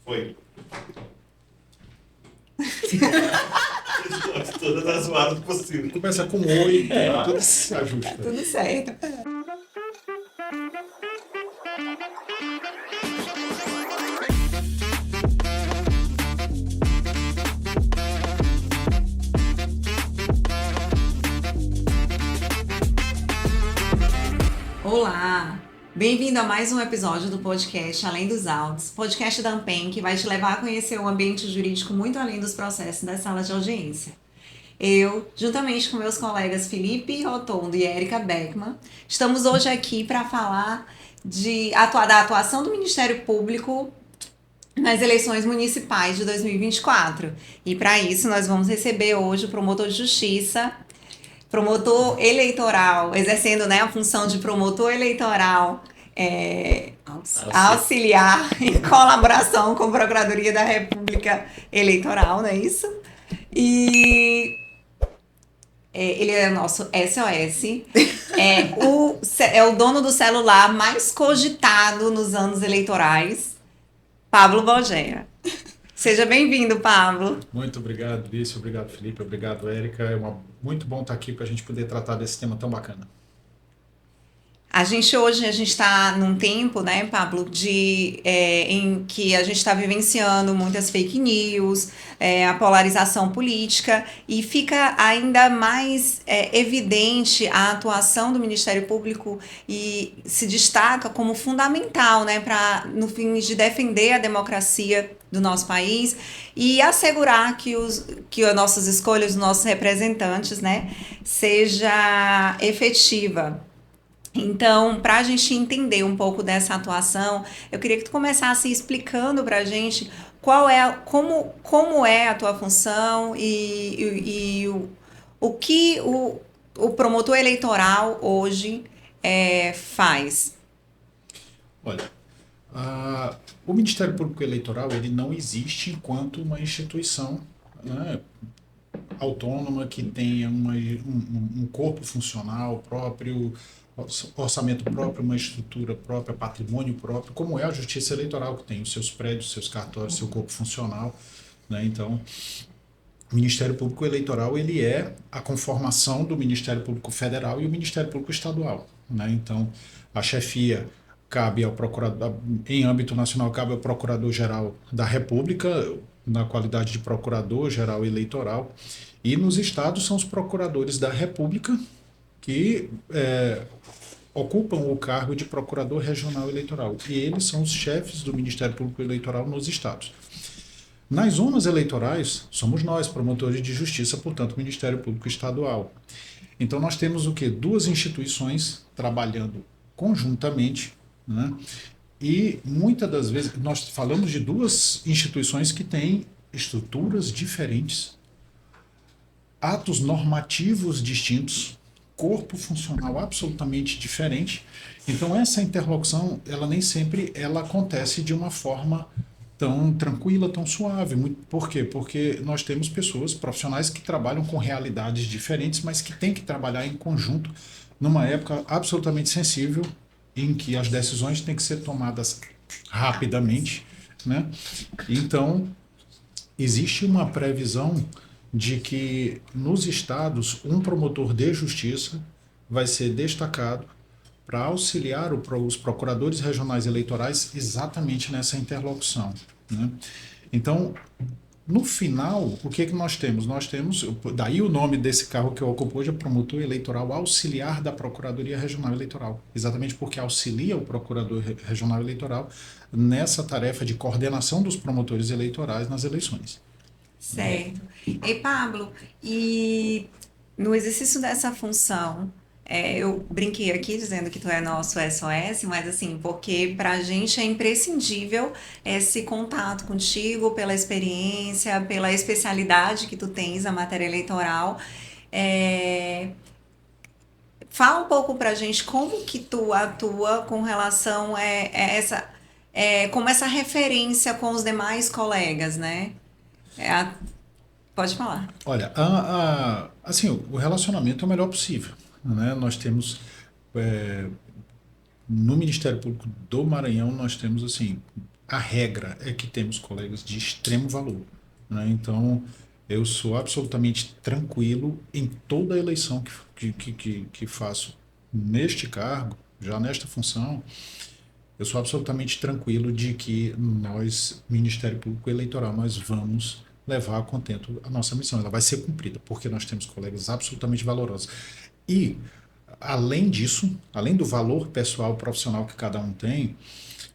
Foi. Todas as zoadas possíveis. Começa com oi, tudo se ajusta. Tudo certo. Olá! Bem-vindo a mais um episódio do podcast Além dos Autos, podcast da Ampem, que vai te levar a conhecer um ambiente jurídico muito além dos processos das salas de audiência. Eu, juntamente com meus colegas Felipe Rotondo e Érica Beckman, estamos hoje aqui para falar da atuação do Ministério Público nas eleições municipais de 2024. E para isso nós vamos receber hoje o promotor de justiça, promotor eleitoral, exercendo, a função de promotor eleitoral, auxiliar em colaboração com a Procuradoria da República Eleitoral, não é isso? E ele é o nosso SOS, é o dono do celular mais cogitado nos anos eleitorais, Pablo Bogea. Seja bem-vindo, Pablo. Muito obrigado, Lício. Obrigado, Felipe. Obrigado, Érica. Muito bom estar aqui para a gente poder tratar desse tema tão bacana. Hoje a gente está num tempo, Pablo, em que a gente está vivenciando muitas fake news, a polarização política, e fica ainda mais evidente a atuação do Ministério Público e se destaca como fundamental, no fim de defender a democracia do nosso país e assegurar que as nossas escolhas, os nossos representantes, seja efetiva. Então, para a gente entender um pouco dessa atuação, eu queria que tu começasse explicando para a gente como é a tua função e o que o promotor eleitoral hoje faz. Olha, o Ministério Público Eleitoral ele não existe enquanto uma instituição autônoma que tenha um corpo funcional próprio, orçamento próprio, uma estrutura própria, patrimônio próprio, como é a Justiça Eleitoral, que tem os seus prédios, seus cartórios, seu corpo funcional. Então, o Ministério Público Eleitoral ele é a conformação do Ministério Público Federal e o Ministério Público Estadual. Então, a chefia cabe ao procurador, em âmbito nacional, cabe ao Procurador-Geral da República, na qualidade de Procurador-Geral Eleitoral, e nos estados são os Procuradores da República, que ocupam o cargo de Procurador Regional Eleitoral, e eles são os chefes do Ministério Público Eleitoral nos estados. Nas zonas eleitorais, somos nós, promotores de justiça, portanto, o Ministério Público Estadual. Então, nós temos o quê? Duas instituições trabalhando conjuntamente, e muitas das vezes nós falamos de duas instituições que têm estruturas diferentes, atos normativos distintos, corpo funcional absolutamente diferente. Então essa interlocução, ela nem sempre acontece de uma forma tão tranquila, tão suave. Por quê? Porque nós temos pessoas, profissionais que trabalham com realidades diferentes, mas que têm que trabalhar em conjunto numa época absolutamente sensível, em que as decisões têm que ser tomadas rapidamente, Então, existe uma previsão de que nos estados um promotor de justiça vai ser destacado para auxiliar os procuradores regionais eleitorais exatamente nessa interlocução. Então, no final, o que nós temos? Nós temos, daí o nome desse cargo que eu ocupo hoje é promotor eleitoral auxiliar da Procuradoria Regional Eleitoral, exatamente porque auxilia o Procurador Regional Eleitoral nessa tarefa de coordenação dos promotores eleitorais nas eleições. Certo. E Pablo, e no exercício dessa função, eu brinquei aqui dizendo que tu é nosso SOS, mas assim, porque pra gente é imprescindível esse contato contigo, pela experiência, pela especialidade que tu tens na matéria eleitoral. Fala um pouco pra gente como que tu atua com relação como essa referência com os demais colegas, Pode falar. Olha, assim, o relacionamento é o melhor possível. Nós temos, no Ministério Público do Maranhão, nós temos assim, a regra é que temos colegas de extremo valor, né? Então, eu sou absolutamente tranquilo em toda eleição que faço neste cargo, já nesta função. Eu sou absolutamente tranquilo de que nós, Ministério Público Eleitoral, nós vamos levar a contento a nossa missão. Ela vai ser cumprida, porque nós temos colegas absolutamente valorosos. E, além disso, além do valor pessoal profissional que cada um tem,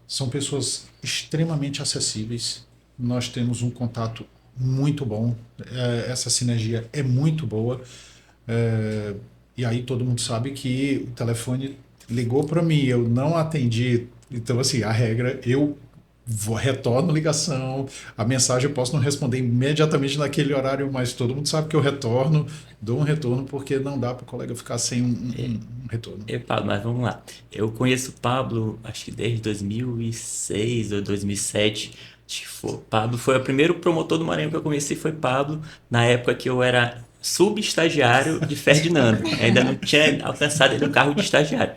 são pessoas extremamente acessíveis. Nós temos um contato muito bom. Essa sinergia é muito boa. E aí todo mundo sabe que o telefone ligou para mim, eu não atendi. Então, assim, a regra, retorno ligação, a mensagem eu posso não responder imediatamente naquele horário, mas todo mundo sabe que eu retorno, dou um retorno, porque não dá para o colega ficar sem um retorno. Pablo, mas vamos lá. Eu conheço o Pablo, acho que desde 2006 ou 2007. Acho que foi. Pablo foi o primeiro promotor do Maranhão que eu conheci, foi Pablo, na época que eu era subestagiário de Ferdinando. Ainda não tinha alcançado ainda o cargo de estagiário.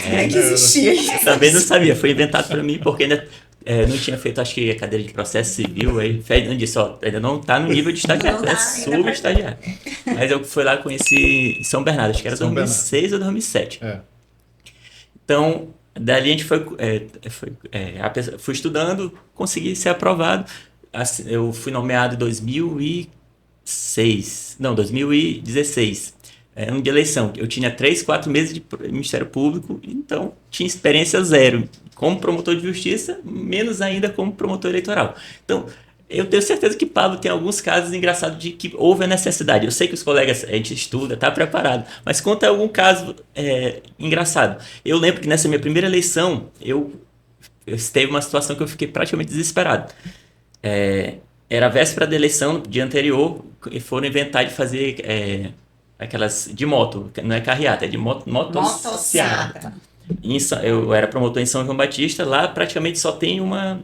É que existia isso. Também não sabia, foi inventado para mim porque ainda não tinha feito, acho que a cadeira de processo civil. Aí Ferdinando disse, ainda não está no nível de estagiário, é subestagiário. Mas eu fui lá e conheci São Bernardo, acho que era 2006 ou 2007. Então, dali a gente fui estudando, consegui ser aprovado. Eu fui nomeado em 2016, ano de eleição. Eu tinha 3, 4 meses de Ministério Público, então tinha experiência zero como promotor de justiça, menos ainda como promotor eleitoral. Então, eu tenho certeza que Pablo tem alguns casos engraçados de que houve a necessidade. Eu sei que os colegas, a gente estuda, está preparado, mas conta algum caso engraçado. Eu lembro que nessa minha primeira eleição, eu teve uma situação que eu fiquei praticamente desesperado. Era a véspera da eleição, no dia anterior, e foram inventar de fazer aquelas de moto, não é carreata, é de motociata. Eu era promotor em São João Batista, lá praticamente só tem uma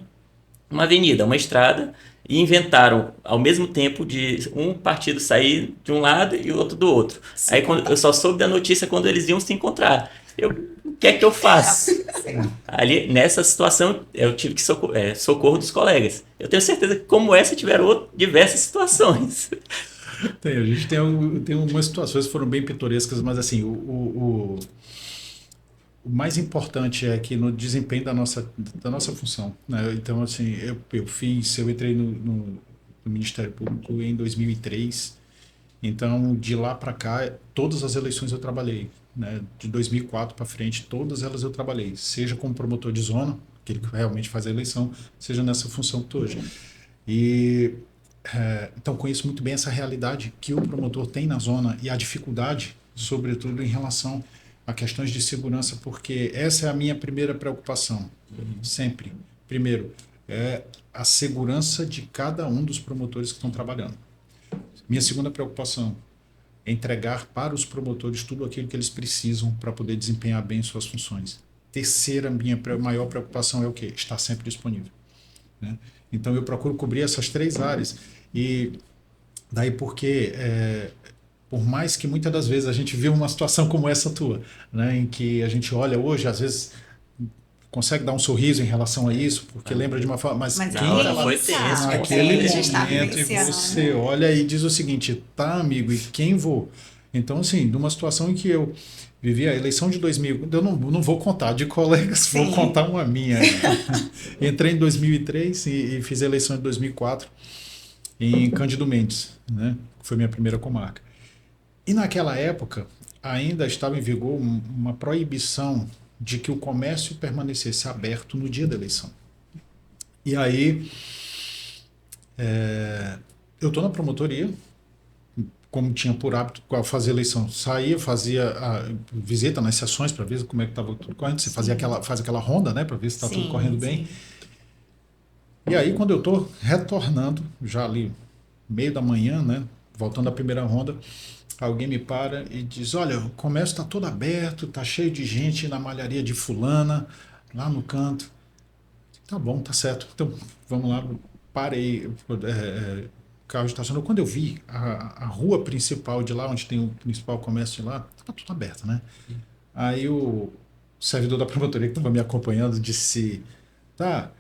avenida, uma estrada, e inventaram ao mesmo tempo de um partido sair de um lado e o outro do outro. Sim. Aí eu só soube da notícia quando eles iam se encontrar. O que é que eu faço? Ali, nessa situação, eu tive que socorro dos colegas. Eu tenho certeza que, como essa, tiveram diversas situações. A gente tem algumas situações que foram bem pitorescas, mas assim, o mais importante é que no desempenho da nossa função, né? Então, assim, eu entrei no Ministério Público em 2003, então de lá para cá, todas as eleições eu trabalhei. Né, de 2004 para frente, todas elas eu trabalhei, seja como promotor de zona, aquele que realmente faz a eleição, seja nessa função que estou hoje. E, então, conheço muito bem essa realidade que o promotor tem na zona e a dificuldade, sobretudo em relação a questões de segurança, porque essa é a minha primeira preocupação, sempre. Primeiro, é a segurança de cada um dos promotores que estão trabalhando. Minha segunda preocupação, entregar para os promotores tudo aquilo que eles precisam para poder desempenhar bem suas funções. Terceira, minha maior preocupação é o quê? Estar sempre disponível. Né? Então, eu procuro cobrir essas 3 áreas. E daí porque, por mais que muitas das vezes a gente vê uma situação como essa tua, né, em que a gente olha hoje, às vezes consegue dar um sorriso em relação a isso, porque lembra de uma forma, mas quem foi tenso, naquele momento e você olha e diz o seguinte, tá, amigo, e quem vou? Então, assim, numa situação em que eu vivi a eleição de 2000, eu não vou contar de colegas, vou contar uma minha. Entrei em 2003 e fiz a eleição de 2004 em Cândido Mendes, né, que foi minha primeira comarca. E naquela época ainda estava em vigor uma proibição de que o comércio permanecesse aberto no dia da eleição. E aí, eu estou na promotoria, como tinha por hábito, ao fazer eleição, saía, fazia a visita nas sessões para ver como é que estava tudo correndo, você faz aquela ronda, né, para ver se está tudo correndo bem. E aí, quando eu estou retornando, já ali, meio da manhã, né, voltando à primeira ronda, alguém me para e diz, olha, o comércio está todo aberto, está cheio de gente na malharia de fulana, lá no canto. Tá bom, tá certo. Então, vamos lá, parei, o carro estacionou. Quando eu vi a rua principal de lá, onde tem o principal comércio de lá, estava tudo aberto, né? Aí o servidor da promotoria que estava me acompanhando disse, tá,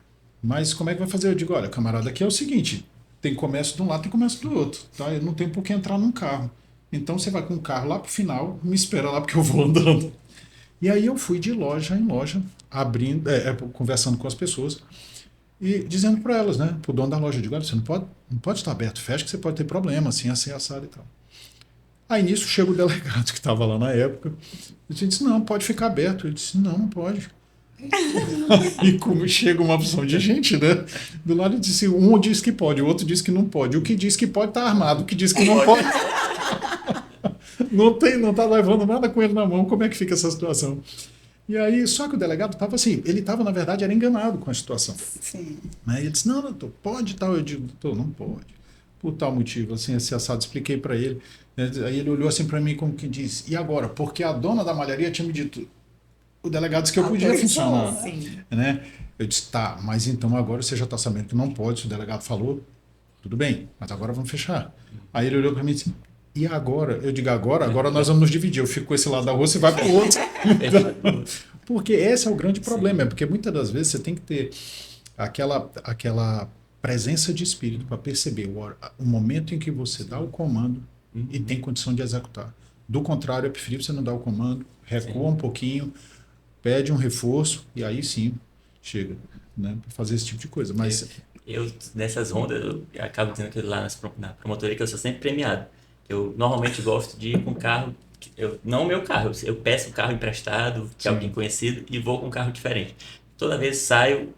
Mas como é que vai fazer? Eu digo, olha, camarada, aqui é o seguinte, tem comércio de um lado, tem comércio do outro, tá? Eu não tenho por que entrar num carro. Então você vai com o carro lá pro final, me espera lá porque eu vou andando. E aí eu fui de loja em loja, abrindo, conversando com as pessoas e dizendo para elas, né, pro dono da loja, eu digo, olha, você não pode estar aberto, fecha que você pode ter problema, assim, assado e tal. Aí nisso chega o delegado que estava lá na época, e disse, não, pode ficar aberto. Eu disse, não pode. E como chega uma opção de gente, né? Do lado disse, um diz que pode, o outro diz que não pode. O que diz que pode está armado, o que diz que não pode não está levando nada com ele na mão. Como é que fica essa situação? E aí, só que o delegado estava assim, ele estava, na verdade, era enganado com a situação. Sim. Né? E ele disse, não, doutor, pode tal. Eu digo, doutor, não pode. Por tal motivo, assim, esse assado, expliquei para ele. Aí ele olhou assim para mim como que disse, e agora? Porque a dona da malharia tinha me dito, o delegado disse que eu podia funcionar. Sim. Né? Eu disse, tá, mas então agora você já está sabendo que não pode, se o delegado falou, tudo bem, mas agora vamos fechar. Aí ele olhou para mim e disse, e agora? Eu digo, agora nós vamos nos dividir, eu fico com esse lado da rua, você vai para o outro. Porque esse é o grande problema, é porque muitas das vezes você tem que ter aquela presença de espírito para perceber o momento em que você dá o comando e tem condição de executar. Do contrário, é preferível você não dar o comando, recua um pouquinho, pede um reforço e aí sim chega, né, para fazer esse tipo de coisa. Mas Eu, nessas rondas, eu acabo dizendo que lá na promotoria que eu sou sempre premiado. Eu normalmente gosto de ir com carro, não o meu carro, eu peço um carro emprestado de alguém conhecido e vou com um carro diferente. Toda vez saio,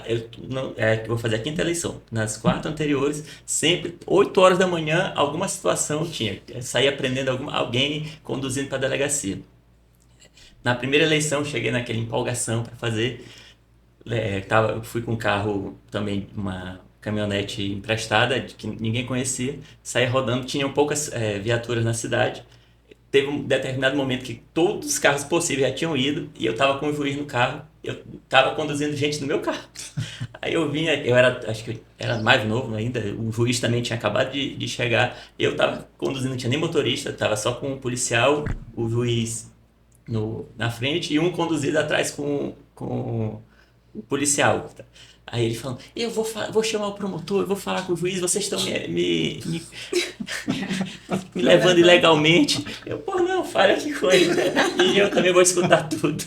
eu vou fazer a quinta eleição. Nas 4 anteriores, sempre 8 horas da manhã, alguma situação tinha. Eu saía aprendendo alguém conduzindo para a delegacia. Na primeira eleição, cheguei naquela empolgação para fazer. Eu fui com um carro também, uma caminhonete emprestada, que ninguém conhecia, saí rodando, tinham poucas viaturas na cidade. Teve um determinado momento que todos os carros possíveis já tinham ido e eu estava com o juiz no carro, eu estava conduzindo gente no meu carro. Aí acho que eu era mais novo ainda, o juiz também tinha acabado de chegar, eu estava conduzindo, não tinha nem motorista, estava só com um policial, o juiz na frente e um conduzido atrás com o policial. Aí ele falando, eu vou chamar o promotor, eu vou falar com o juiz, vocês estão me levando ilegalmente. Não, fale aqui com ele, né? E eu também vou escutar tudo.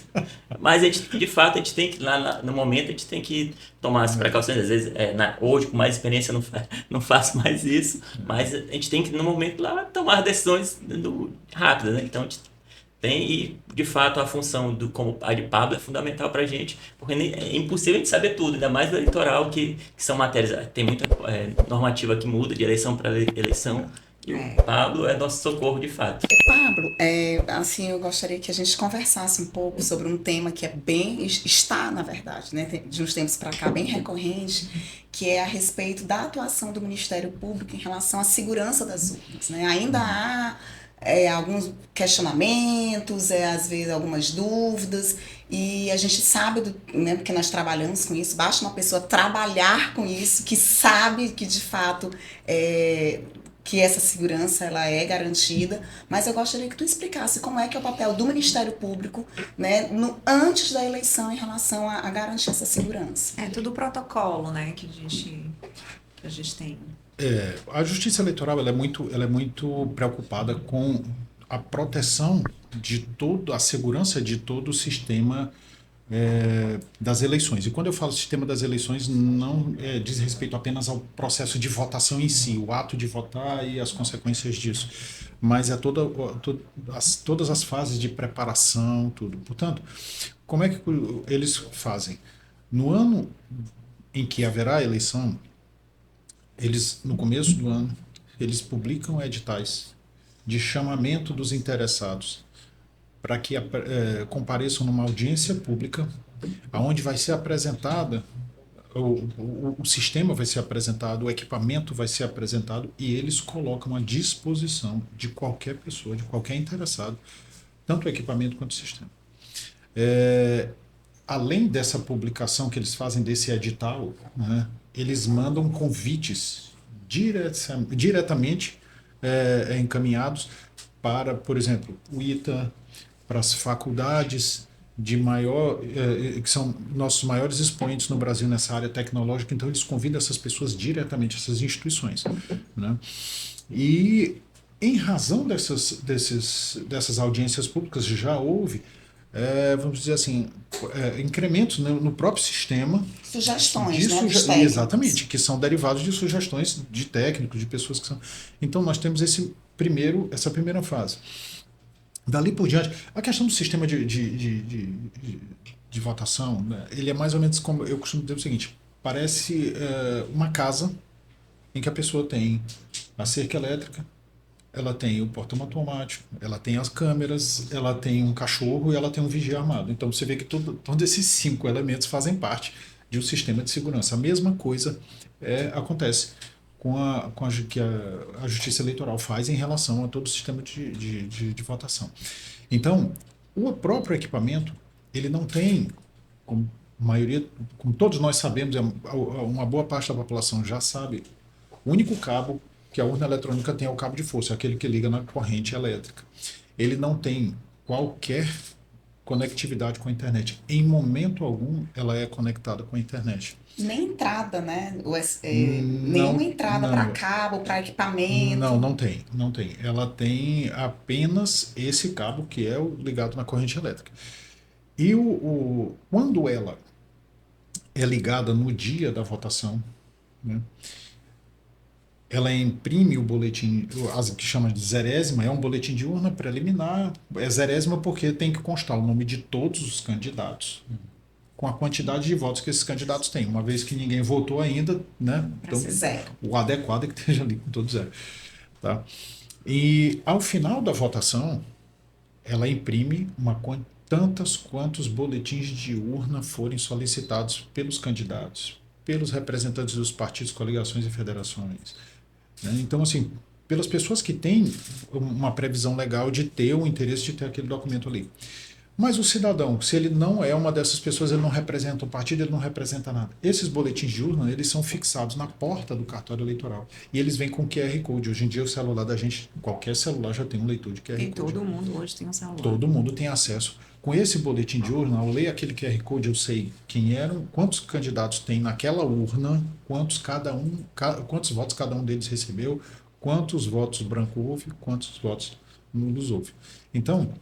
Mas de fato, a gente tem que, no momento, a gente tem que tomar as precauções. Às vezes, hoje, com mais experiência, não faço mais isso, mas a gente tem que, no momento lá, tomar decisões rápidas, né? Então, a gente e, de fato, a função como a de Pablo é fundamental para a gente, porque é impossível a gente saber tudo, ainda mais do eleitoral, que são matérias, tem muita normativa que muda de eleição para eleição, e o Pablo é nosso socorro, de fato. Pablo, assim, eu gostaria que a gente conversasse um pouco sobre um tema que está, na verdade, né, de uns tempos para cá, bem recorrente, que é a respeito da atuação do Ministério Público em relação à segurança das urnas, né? Ainda há alguns questionamentos, às vezes algumas dúvidas, e a gente sabe, né, porque nós trabalhamos com isso, basta uma pessoa trabalhar com isso, que sabe que de fato que essa segurança ela é garantida, mas eu gostaria que tu explicasse como é que é o papel do Ministério Público, né, antes da eleição em relação a garantir essa segurança. É tudo protocolo, né, que a gente tem. A Justiça Eleitoral ela é muito preocupada com a proteção de a segurança de todo o sistema das eleições. E quando eu falo sistema das eleições, não diz respeito apenas ao processo de votação em si, o ato de votar e as consequências disso, mas todas as fases de preparação, tudo. Portanto, como é que eles fazem? No ano em que haverá a eleição, no começo do ano, eles publicam editais de chamamento dos interessados para que compareçam numa audiência pública, onde vai ser apresentada, o sistema vai ser apresentado, o equipamento vai ser apresentado e eles colocam à disposição de qualquer pessoa, de qualquer interessado, tanto o equipamento quanto o sistema. Além dessa publicação que eles fazem desse edital, né, eles mandam convites diretamente encaminhados para, por exemplo, o ITA, para as faculdades de maior, que são nossos maiores expoentes no Brasil nessa área tecnológica, então eles convidam essas pessoas diretamente, essas instituições, né? E em razão dessas audiências públicas já houve, vamos dizer assim, incrementos no próprio sistema. Sugestões, De né? suge- Dos técnicos. Exatamente, que são derivados de sugestões de técnicos, de pessoas que são. Então, nós temos essa primeira fase. Dali por diante, a questão do sistema de votação, né, ele é mais ou menos como eu costumo dizer o seguinte: parece uma casa em que a pessoa tem a cerca elétrica, ela tem o portão automático, ela tem as câmeras, ela tem um cachorro e ela tem um vigia armado. Então você vê que todos esses 5 elementos fazem parte de um sistema de segurança. A mesma coisa acontece que a Justiça Eleitoral faz em relação a todo o sistema de votação. Então, o próprio equipamento, ele não tem, como todos nós sabemos, uma boa parte da população já sabe, o único cabo que a urna eletrônica tem é o cabo de força, aquele que liga na corrente elétrica. Ele não tem qualquer conectividade com a internet. Em momento algum, ela é conectada com a internet. Nem entrada, né? Nenhuma entrada para cabo, para equipamento. Não tem. Ela tem apenas esse cabo que é ligado na corrente elétrica. E quando ela é ligada no dia da votação, né, ela imprime o boletim, que chama de zerésima, é um boletim de urna preliminar, é zerésima porque tem que constar o nome de todos os candidatos, com a quantidade de votos que esses candidatos têm, uma vez que ninguém votou ainda, né? Então, o adequado é que esteja ali com todo zero. Tá? E ao final da votação, ela imprime tantos quantos boletins de urna forem solicitados pelos candidatos, pelos representantes dos partidos, coligações e federações. Então, assim, pelas pessoas que têm uma previsão legal de ter o interesse de ter aquele documento ali. Mas o cidadão, se ele não é uma dessas pessoas, ele não representa o partido, ele não representa nada. Esses boletins de urna, eles são fixados na porta do cartório eleitoral. E eles vêm com QR Code. Hoje em dia, o celular da gente, qualquer celular já tem um leitor de QR Code. E todo mundo hoje tem um celular. Todo mundo tem acesso. Com esse boletim de urna, ao ler aquele QR Code, eu sei quem eram, quantos candidatos tem naquela urna, quantos votos cada um deles recebeu, quantos votos branco houve, quantos votos nulos houve. Então,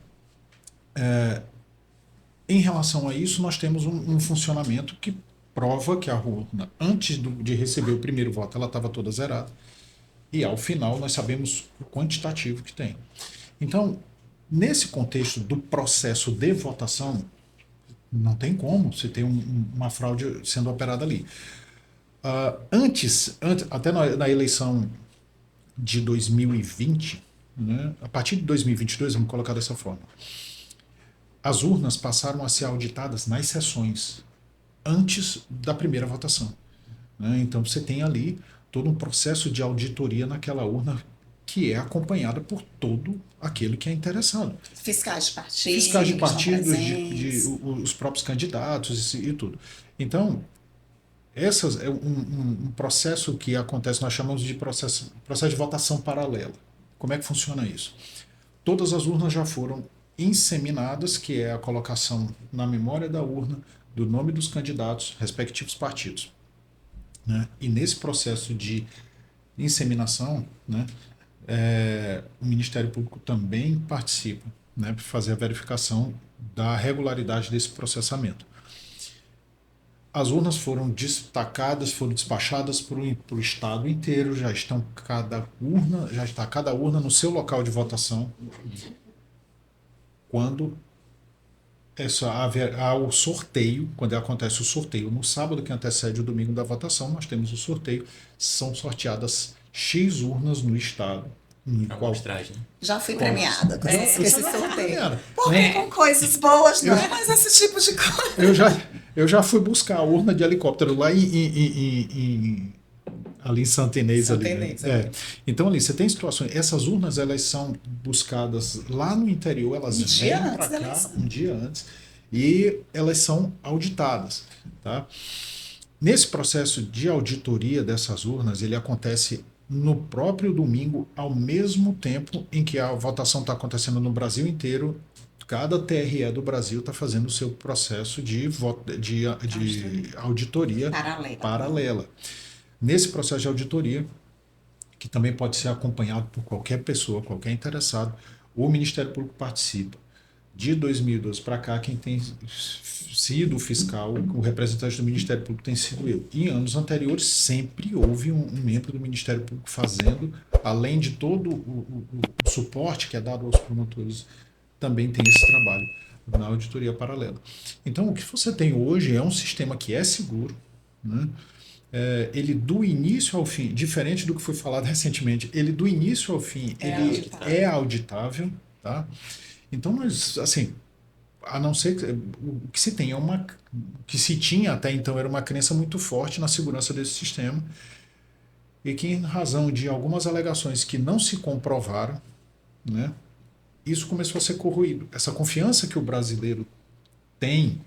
em relação a isso, nós temos um funcionamento que prova que a urna, antes de receber o primeiro voto, ela estava toda zerada. E ao final, nós sabemos o quantitativo que tem. Então, nesse contexto do processo de votação, não tem como você ter uma fraude sendo operada ali. Até na eleição de 2020, né, a partir de 2022, vamos colocar dessa forma, as urnas passaram a ser auditadas nas sessões antes da primeira votação, né? Então você tem ali todo um processo de auditoria naquela urna que é acompanhada por todo aquele que é interessado. Fiscais de partidos, os próprios candidatos e tudo. Então, essas é um processo que acontece, nós chamamos de processo de votação paralela. Como é que funciona isso? Todas as urnas já foram inseminadas, que é a colocação na memória da urna do nome dos candidatos, respectivos partidos, né? E nesse processo de inseminação, né, o Ministério Público também participa, né, para fazer a verificação da regularidade desse processamento. As urnas foram despachadas para o estado inteiro, já está cada urna no seu local de votação. Quando há o sorteio, quando acontece o sorteio no sábado que antecede o domingo da votação, nós temos o sorteio, são sorteadas X urnas no estado. Já fui premiada com esse sorteio. Com coisas boas, não é? Mas esse tipo de coisa. Eu já fui buscar a urna de helicóptero lá ali em Santa Inês. Então, ali, você tem situações... Essas urnas, elas são buscadas lá no interior, elas vêm para cá um dia antes, e elas são auditadas. Tá? Nesse processo de auditoria dessas urnas, ele acontece no próprio domingo, ao mesmo tempo em que a votação está acontecendo no Brasil inteiro, cada TRE do Brasil está fazendo o seu processo de auditoria paralela. Nesse processo de auditoria, que também pode ser acompanhado por qualquer pessoa, qualquer interessado, o Ministério Público participa. De 2012 para cá, quem tem sido o fiscal, o representante do Ministério Público tem sido eu. Em anos anteriores, sempre houve um membro do Ministério Público fazendo, além de todo o suporte que é dado aos promotores, também tem esse trabalho na auditoria paralela. Então, o que você tem hoje é um sistema que é seguro, né? Ele do início ao fim, diferente do que foi falado recentemente, ele do início ao fim, ele é auditável, tá? Então, nós, assim, a não ser que o que se tem o que se tinha até então era uma crença muito forte na segurança desse sistema e que, em razão de algumas alegações que não se comprovaram, né, isso começou a ser corroído. Essa confiança que o brasileiro tem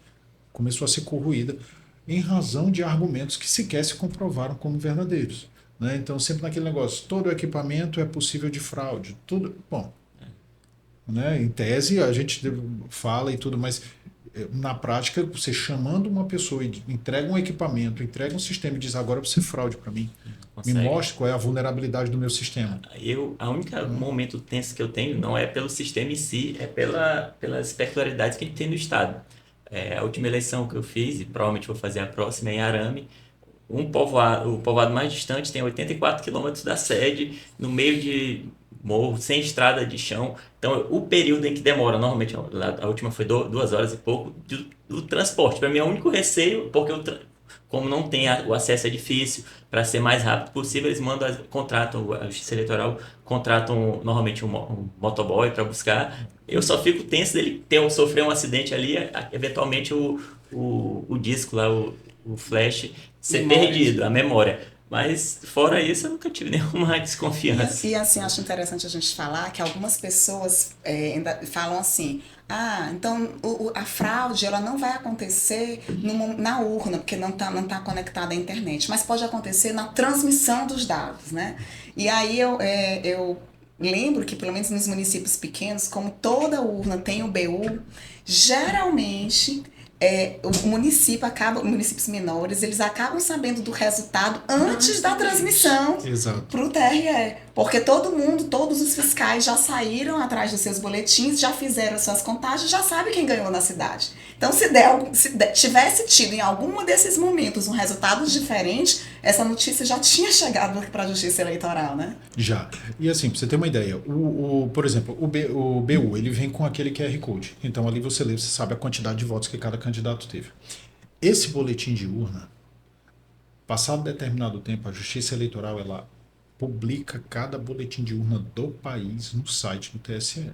começou a ser corroída em razão de argumentos que sequer se comprovaram como verdadeiros, né? Então, sempre naquele negócio, todo equipamento é possível de fraude, tudo, bom, né? Em tese a gente fala e tudo, mas na prática você chamando uma pessoa e entrega um equipamento, entrega um sistema e diz agora você fraude para mim, me mostre qual é a vulnerabilidade do meu sistema. A única momento tenso que eu tenho não é pelo sistema em si, é pelas peculiaridades que a gente tem no estado. A última eleição que eu fiz, e provavelmente vou fazer a próxima em Arame, o povoado mais distante tem 84 quilômetros da sede, no meio de morro, sem estrada de chão. Então, o período em que demora, normalmente a última foi 2 horas e pouco, do transporte. Para mim é o único receio, porque como não tem o acesso é difícil, para ser mais rápido possível, eles contratam, a Justiça Eleitoral contratam normalmente um motoboy para buscar. Eu só fico tenso dele sofrer um acidente ali, eventualmente o disco lá, o flash, ser perdido, a memória. Mas, fora isso, eu nunca tive nenhuma desconfiança. E assim, acho interessante a gente falar que algumas pessoas ainda falam assim, então a fraude ela não vai acontecer na urna, porque não tá conectada à internet, mas pode acontecer na transmissão dos dados, né? E aí eu lembro que, pelo menos nos municípios pequenos, como toda urna tem o BU, geralmente municípios menores, eles acabam sabendo do resultado antes da transmissão para o TRE. Porque todos os fiscais já saíram atrás dos seus boletins, já fizeram suas contagens, já sabe quem ganhou na cidade. Então, se tivesse tido em algum desses momentos um resultado diferente, essa notícia já tinha chegado para a Justiça Eleitoral, né? Já. E assim, para você ter uma ideia, por exemplo, o BU, ele vem com aquele QR Code. Então, ali você lê, você sabe a quantidade de votos que cada candidato teve. Esse boletim de urna, passado determinado tempo, a Justiça Eleitoral, ela publica cada boletim de urna do país no site do TSE.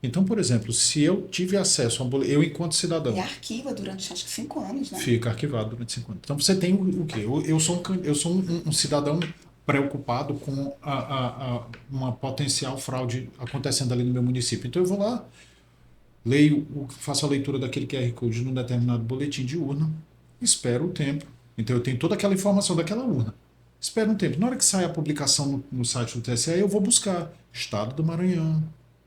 Então, por exemplo, se eu tive acesso a um boletim, eu enquanto cidadão... E arquiva durante, acho que 5 anos, né? Fica arquivado durante 5 anos. Então, você tem o quê? Eu sou um cidadão preocupado com uma potencial fraude acontecendo ali no meu município. Então, eu vou lá, faço a leitura daquele QR Code num determinado boletim de urna, espero o tempo. Então, eu tenho toda aquela informação daquela urna. Espero um tempo. Na hora que sai a publicação no site do TSE, eu vou buscar Estado do Maranhão,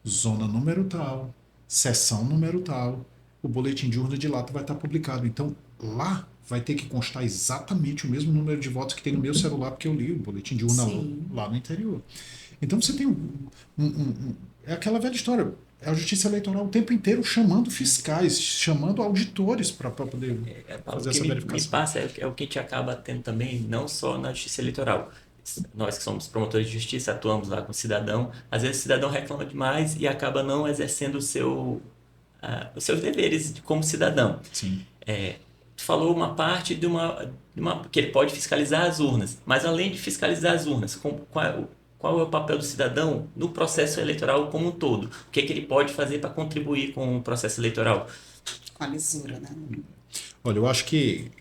zona número tal, seção número tal, o boletim de urna de lá vai estar publicado. Então, lá vai ter que constar exatamente o mesmo número de votos que tem no meu celular, porque eu li o boletim de urna lá no interior. Então, você tem é aquela velha história. É a Justiça Eleitoral o tempo inteiro chamando fiscais, chamando auditores para poder fazer essa verificação. Me passa é o que a gente acaba tendo também, não só na Justiça Eleitoral. Nós que somos promotores de justiça, atuamos lá com o cidadão. Às vezes o cidadão reclama demais e acaba não exercendo os seus deveres como cidadão. Sim. Tu falou uma parte que ele pode fiscalizar as urnas, mas além de fiscalizar as urnas, qual é o papel do cidadão no processo eleitoral como um todo? O que ele pode fazer para contribuir com o processo eleitoral? Com a lisura, né? Olha, eu acho que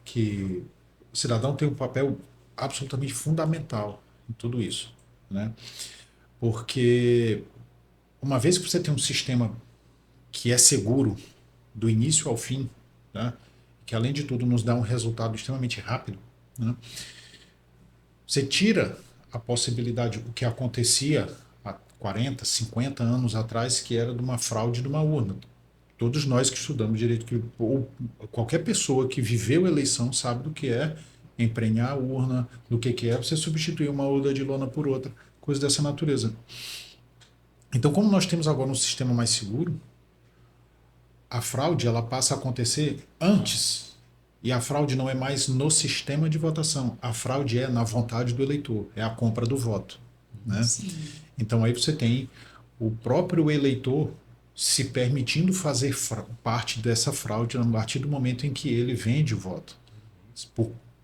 o cidadão tem um papel absolutamente fundamental em tudo isso, né? Porque uma vez que você tem um sistema que é seguro do início ao fim, né? Que além de tudo nos dá um resultado extremamente rápido, né? Você tira a possibilidade, o que acontecia há 40, 50 anos atrás, que era de uma fraude de uma urna. todos nós que estudamos direito, ou qualquer pessoa que viveu eleição sabe do que é emprenhar a urna, do que é você substituir uma urna de lona por outra, coisa dessa natureza. Então, como nós temos agora um sistema mais seguro, a fraude ela passa a acontecer antes. E a fraude não é mais no sistema de votação. A fraude é na vontade do eleitor, é a compra do voto. Né? Então aí você tem o próprio eleitor se permitindo fazer parte dessa fraude a partir do momento em que ele vende o voto,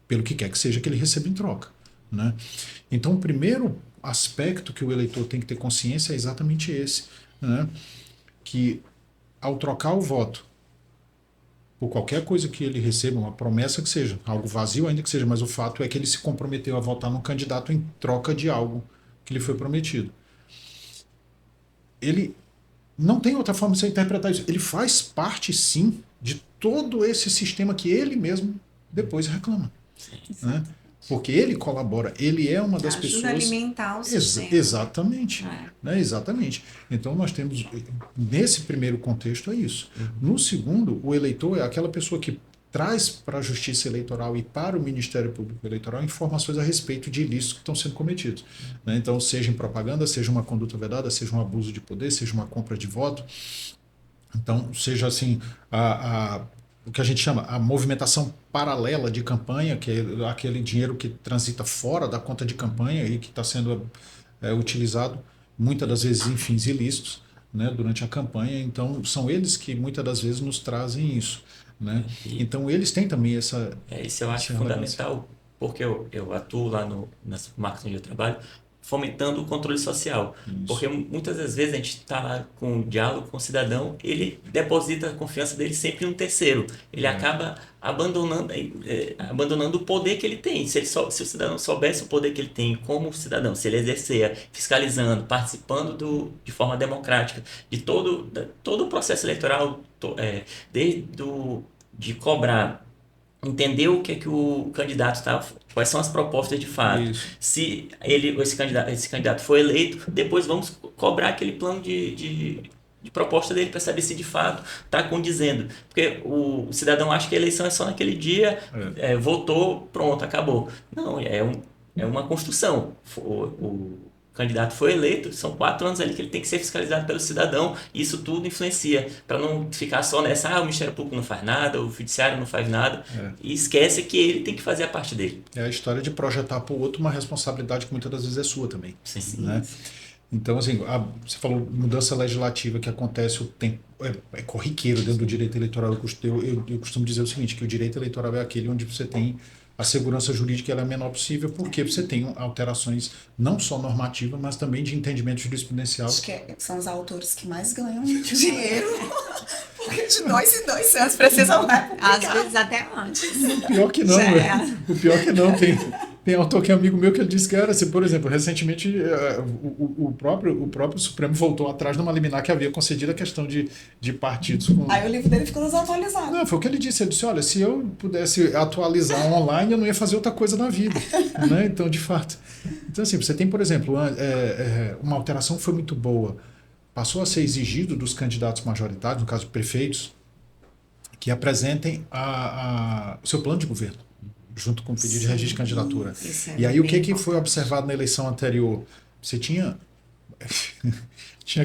pelo que quer que seja que ele receba em troca. Né? Então o primeiro aspecto que o eleitor tem que ter consciência é exatamente esse, né? Que ao trocar o voto por qualquer coisa que ele receba, uma promessa que seja, algo vazio ainda que seja, mas o fato é que ele se comprometeu a votar num candidato em troca de algo que lhe foi prometido. Ele não tem outra forma de você interpretar isso. Ele faz parte, sim, de todo esse sistema que ele mesmo depois reclama. Né? Porque ele colabora, ele é uma das Ajuda pessoas... a alimentar o sistema. Exatamente. Né? Exatamente. Então nós temos, nesse primeiro contexto, é isso. No segundo, o eleitor é aquela pessoa que traz para a Justiça Eleitoral e para o Ministério Público Eleitoral informações a respeito de ilícitos que estão sendo cometidos. Né? Então, seja em propaganda, seja uma conduta vedada, seja um abuso de poder, seja uma compra de voto. Então, seja assim, o que a gente chama a movimentação paralela de campanha, que é aquele dinheiro que transita fora da conta de campanha e que está sendo utilizado muitas das vezes em fins ilícitos, né, durante a campanha. Então, são eles que muitas das vezes nos trazem isso. Né? Então, eles têm também essa... Isso eu acho fundamental, porque eu atuo lá nas marcas onde eu trabalho, fomentando o controle social. Isso. Porque muitas das vezes a gente está lá com um diálogo com o cidadão, ele deposita a confiança dele sempre em um terceiro. Ele acaba abandonando o poder que ele tem. Se o cidadão soubesse o poder que ele tem como cidadão, se ele exercer, fiscalizando, participando de forma democrática de todo o processo eleitoral, de cobrar, entender o que é que o candidato está, quais são as propostas de fato. Isso. Se esse candidato for eleito, depois vamos cobrar aquele plano de proposta dele para saber se de fato está condizendo. Porque o cidadão acha que a eleição é só naquele dia, votou, pronto, acabou. Não, é uma construção. O candidato foi eleito, são 4 anos ali que ele tem que ser fiscalizado pelo cidadão, e isso tudo influencia, para não ficar só nessa, o Ministério Público não faz nada, o Judiciário não faz nada, e esquece que ele tem que fazer a parte dele. É a história de projetar para o outro uma responsabilidade que muitas das vezes é sua também. Sim. Né? Então, assim, você falou mudança legislativa que acontece, é corriqueiro dentro do direito eleitoral. Eu costumo dizer o seguinte, que o direito eleitoral é aquele onde você tem a segurança jurídica ela é a menor possível, porque você tem alterações não só normativas, mas também de entendimento jurisprudencial. Acho que são os autores que mais ganham dinheiro, porque de 2 em 2 anos precisam publicar. Às vezes até antes. O pior que não, o pior que não, tem autor que é amigo meu que ele disse que era assim, por exemplo, recentemente o próprio Supremo voltou atrás numa liminar que havia concedido a questão de partidos. Aí o livro dele ficou desatualizado. Não, foi o que ele disse. Ele disse, olha, se eu pudesse atualizar online, eu não ia fazer outra coisa na vida. Né? Então, de fato. Então, assim, você tem, por exemplo, uma alteração que foi muito boa. Passou a ser exigido dos candidatos majoritários, no caso de prefeitos, que apresentem o seu plano de governo, junto com o pedido de registro de candidatura. E aí o que foi observado na eleição anterior? Você tinha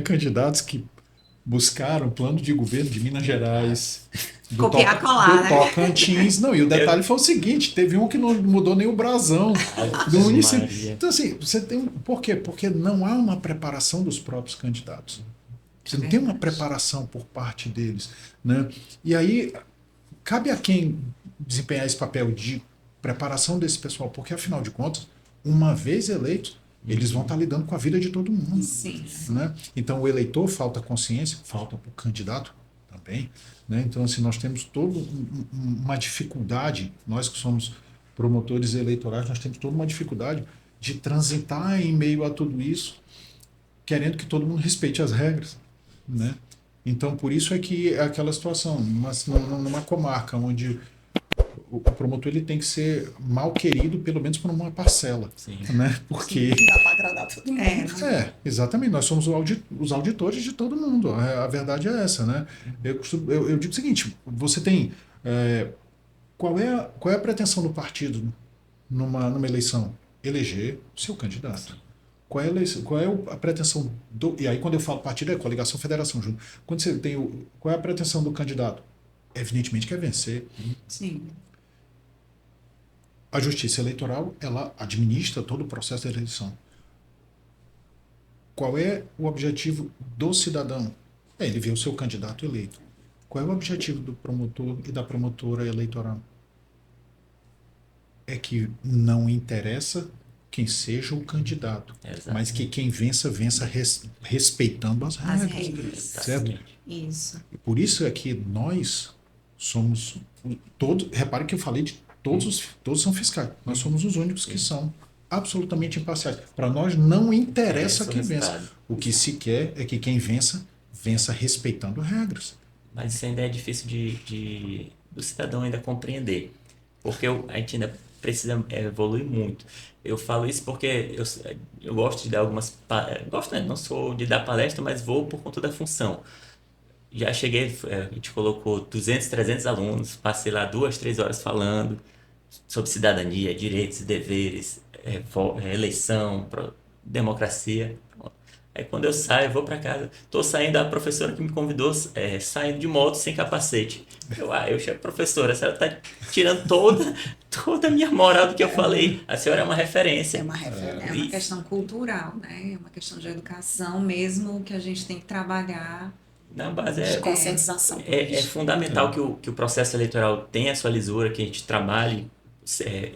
candidatos que buscaram o plano de governo de Minas Gerais, do Tocantins. Não, e o detalhe foi o seguinte, teve um que não mudou nem o brasão do município. Então, assim, você tem... Por quê? Porque não há uma preparação dos próprios candidatos. Você não tem uma preparação por parte deles. Né? E aí, cabe a quem desempenhar esse papel de preparação desse pessoal, porque afinal de contas, uma vez eleitos, eles vão estar lidando com a vida de todo mundo. Sim. Né? Então o eleitor falta consciência, falta para o candidato também. Né? Então assim, nós temos toda uma dificuldade, nós que somos promotores eleitorais, nós temos toda uma dificuldade de transitar em meio a tudo isso, querendo que todo mundo respeite as regras. Né? Então por isso é que é aquela situação, numa comarca onde o promotor ele tem que ser mal querido, pelo menos por uma parcela, Sim. né? Porque... Não dá para agradar todo mundo. Exatamente. Nós somos os auditores de todo mundo. A verdade é essa, né? Eu digo o seguinte: você tem. Qual é a pretensão do partido numa eleição? Eleger o seu candidato. Qual é a pretensão do. E aí, quando eu falo partido, é coligação, federação junto. Quando você tem qual é a pretensão do candidato? Evidentemente que é vencer. Sim. A justiça eleitoral, ela administra todo o processo da eleição. Qual é o objetivo do cidadão? Ele ver o seu candidato eleito. Qual é o objetivo do promotor e da promotora eleitoral? É que não interessa quem seja o candidato, Exato. mas que quem vença respeitando as As regras. regras. Certo? Isso. E por isso é que nós somos todos. Repare que eu falei de todos são fiscais. Nós somos os únicos que são absolutamente imparciais. Para nós não interessa quem vença. O que se quer é que quem vença respeitando regras. Mas isso ainda é difícil do cidadão ainda compreender. Porque a gente ainda precisa evoluir muito. Eu falo isso porque eu gosto de dar algumas... Gosto, né? Não sou de dar palestra, mas vou por conta da função. Já cheguei, a gente colocou 200, 300 alunos, passei lá 2, 3 horas falando sobre cidadania, direitos e deveres, eleição, democracia. Aí quando eu saio, eu vou para casa. Tô saindo, a professora que me convidou, saindo de moto sem capacete. Eu chego, professora, a senhora tá tirando toda a minha moral do que eu falei. A senhora é uma referência. É uma referência. É uma questão cultural, né? É uma questão de educação mesmo que a gente tem que trabalhar. Na base De conscientização é política. fundamental que o processo eleitoral tenha a sua lisura, que a gente trabalhe,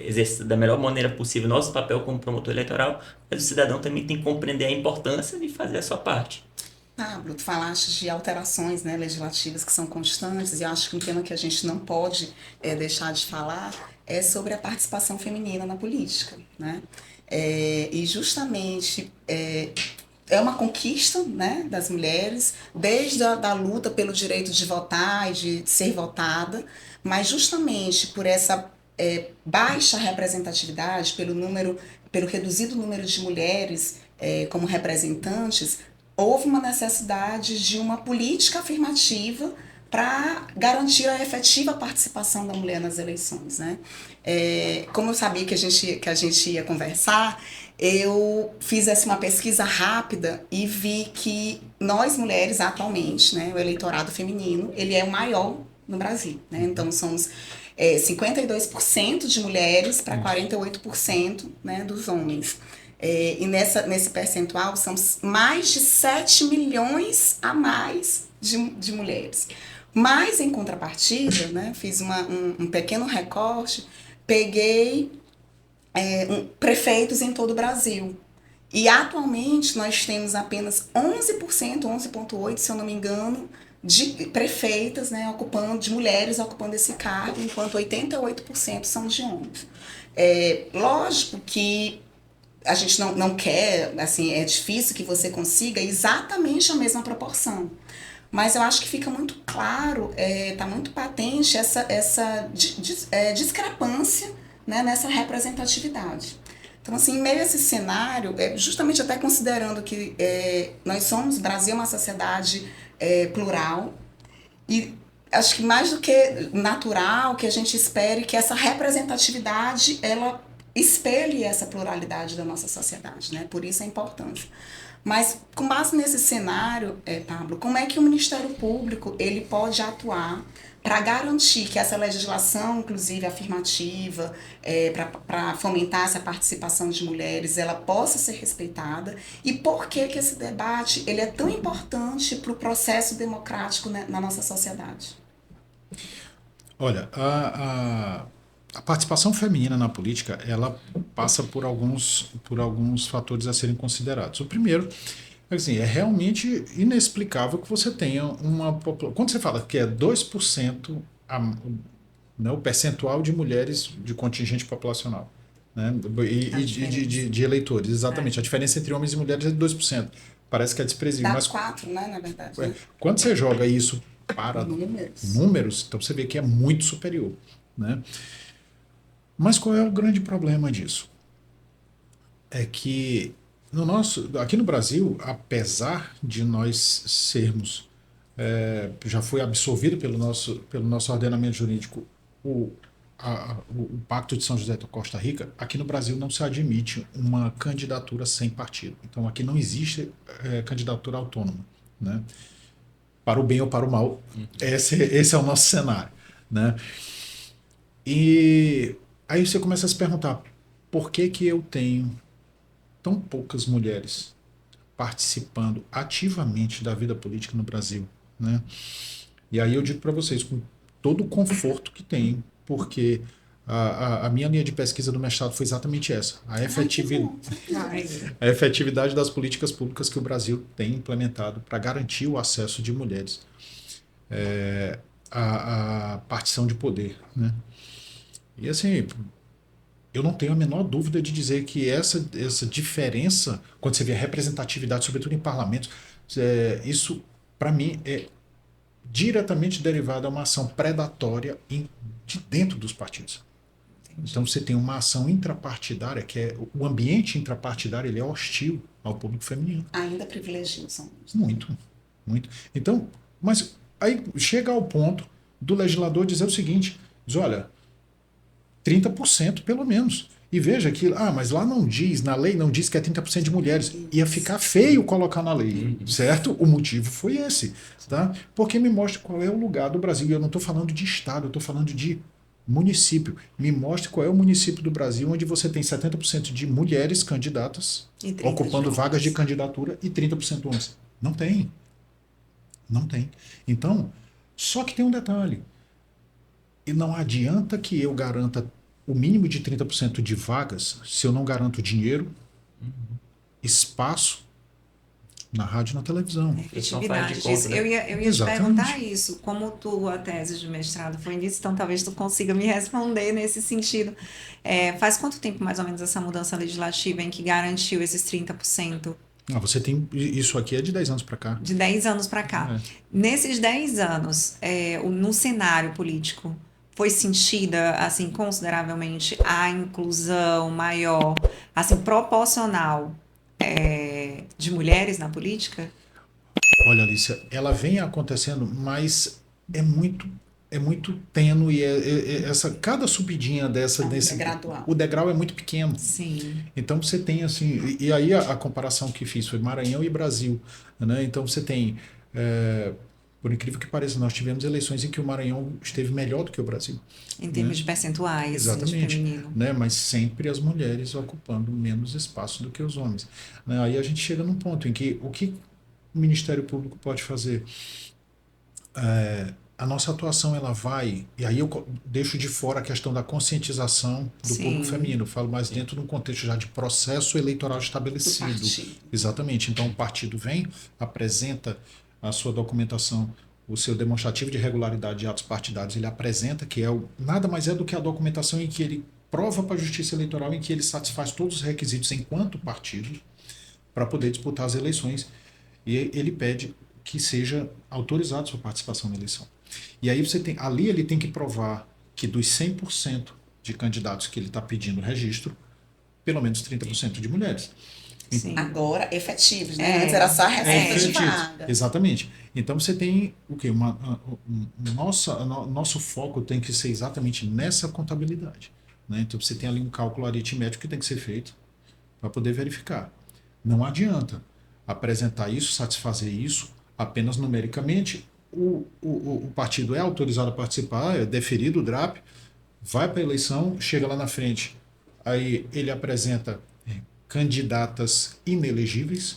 exerça da melhor maneira possível nosso papel como promotor eleitoral, mas o cidadão também tem que compreender a importância de fazer a sua parte. Pablo, tu falaste de alterações, né, legislativas que são constantes, e eu acho que um tema que a gente não pode deixar de falar é sobre a participação feminina na política, né? E justamente é uma conquista, né, das mulheres, desde a luta pelo direito de votar e de ser votada, mas justamente por essa baixa representatividade, pelo reduzido número de mulheres como representantes, houve uma necessidade de uma política afirmativa para garantir a efetiva participação da mulher nas eleições, né? Como eu sabia que a gente ia conversar, eu fiz uma pesquisa rápida e vi que nós mulheres atualmente, né, o eleitorado feminino, ele é o maior no Brasil, né? Então somos 52% de mulheres para 48%, né, dos homens. E nesse percentual são mais de 7 milhões a mais de mulheres. Mas, em contrapartida, né, fiz um pequeno recorte, peguei prefeitos em todo o Brasil. E, atualmente, nós temos apenas 11%, 11,8%, se eu não me engano, de prefeitas, né, de mulheres ocupando esse cargo, enquanto 88% são de homens. Lógico que a gente não quer, assim, é difícil que você consiga exatamente a mesma proporção. Mas eu acho que fica muito claro, está muito patente essa discrepância, né, nessa representatividade. Então, assim, em meio a esse cenário, justamente até considerando que o Brasil é uma sociedade plural, e acho que mais do que natural que a gente espere que essa representatividade, ela espelhe essa pluralidade da nossa sociedade, né? Por isso a importância. Mas, com base nesse cenário, Pablo, como é que o Ministério Público ele pode atuar para garantir que essa legislação, inclusive afirmativa, para fomentar essa participação de mulheres, ela possa ser respeitada? E por que esse debate ele é tão importante para o processo democrático, né, na nossa sociedade? Olha, a participação feminina na política, ela passa por alguns fatores a serem considerados. O primeiro, assim, é realmente inexplicável que você tenha uma população... Quando você fala que é 2% né, o percentual de mulheres de contingente populacional, né, e de eleitores, exatamente. A diferença entre homens e mulheres é de 2%. Parece que é desprezível. Dá mas 4, né, na verdade. Quando você joga isso para números, então você vê que é muito superior. né? Mas qual é o grande problema disso? É que aqui no Brasil, apesar de nós sermos, já foi absorvido pelo nosso ordenamento jurídico o Pacto de São José da Costa Rica, aqui no Brasil não se admite uma candidatura sem partido. Então aqui não existe candidatura autônoma, né? Para o bem ou para o mal, esse é o nosso cenário, né? E aí você começa a se perguntar, por que que eu tenho tão poucas mulheres participando ativamente da vida política no Brasil, né? E aí eu digo para vocês, com todo o conforto que tenho, porque a minha linha de pesquisa do mestrado foi exatamente essa, a efetividade das políticas públicas que o Brasil tem implementado para garantir o acesso de mulheres à partição de poder, né? E assim, eu não tenho a menor dúvida de dizer que essa diferença, quando você vê a representatividade, sobretudo em parlamentos, isso, para mim, é diretamente derivado a uma ação predatória de dentro dos partidos. Entendi. Então você tem uma ação intrapartidária, que o ambiente intrapartidário, ele é hostil ao público feminino. Ainda privilegia os homens. Muito, muito. Então, mas aí chega ao ponto do legislador dizer o seguinte, diz, olha, 30% pelo menos. E veja que, mas lá não diz, na lei não diz que é 30% de mulheres. Ia ficar feio colocar na lei, certo? O motivo foi esse, tá? Porque me mostra qual é o lugar do Brasil. E eu não estou falando de estado, eu estou falando de município. Me mostre qual é o município do Brasil onde você tem 70% de mulheres candidatas ocupando vagas de candidatura e 30% homens. Não tem. Não tem. Então, só que tem um detalhe. E não adianta que eu garanta o mínimo de 30% de vagas se eu não garanto dinheiro, espaço na rádio e na televisão. Efetividade disso. Né? Eu ia te perguntar isso. Como a tese de mestrado foi nisso, então talvez tu consiga me responder nesse sentido. Faz quanto tempo, mais ou menos, essa mudança legislativa em que garantiu esses 30%? Você tem. Isso aqui é de 10 anos para cá. De 10 anos para cá. Nesses 10 anos, no cenário político, foi sentida, assim, consideravelmente a inclusão maior, assim, proporcional de mulheres na política? Olha, Alicia, ela vem acontecendo, mas é muito tênue. Cada subidinha o degrau é muito pequeno. Sim. Então você tem assim, e aí a comparação que fiz foi Maranhão e Brasil, né? Então você tem por incrível que pareça, nós tivemos eleições em que o Maranhão esteve melhor do que o Brasil. Em termos de percentuais. Exatamente. De feminino. Né? Mas sempre as mulheres ocupando menos espaço do que os homens. Né? Aí a gente chega num ponto em que o que o Ministério Público pode fazer? A nossa atuação, ela vai... E aí eu deixo de fora a questão da conscientização do público feminino. Eu falo mais dentro de um contexto já de processo eleitoral estabelecido. Exatamente. Então o partido vem, apresenta a sua documentação, o seu demonstrativo de regularidade de atos partidários, ele apresenta que nada mais é do que a documentação em que ele prova para a Justiça Eleitoral em que ele satisfaz todos os requisitos enquanto partido para poder disputar as eleições, e ele pede que seja autorizado sua participação na eleição. E aí ali ele tem que provar que dos 100% de candidatos que ele está pedindo registro, pelo menos 30% de mulheres. Sim. Agora, efetivos, né? Antes era só a receita de vaga. Exatamente. Então você tem o quê? Nosso foco tem que ser exatamente nessa contabilidade. Né? Então você tem ali um cálculo aritmético que tem que ser feito para poder verificar. Não adianta apresentar isso, satisfazer isso apenas numericamente. O partido é autorizado a participar, é deferido o DRAP, vai para a eleição, chega lá na frente, aí ele apresenta candidatas inelegíveis,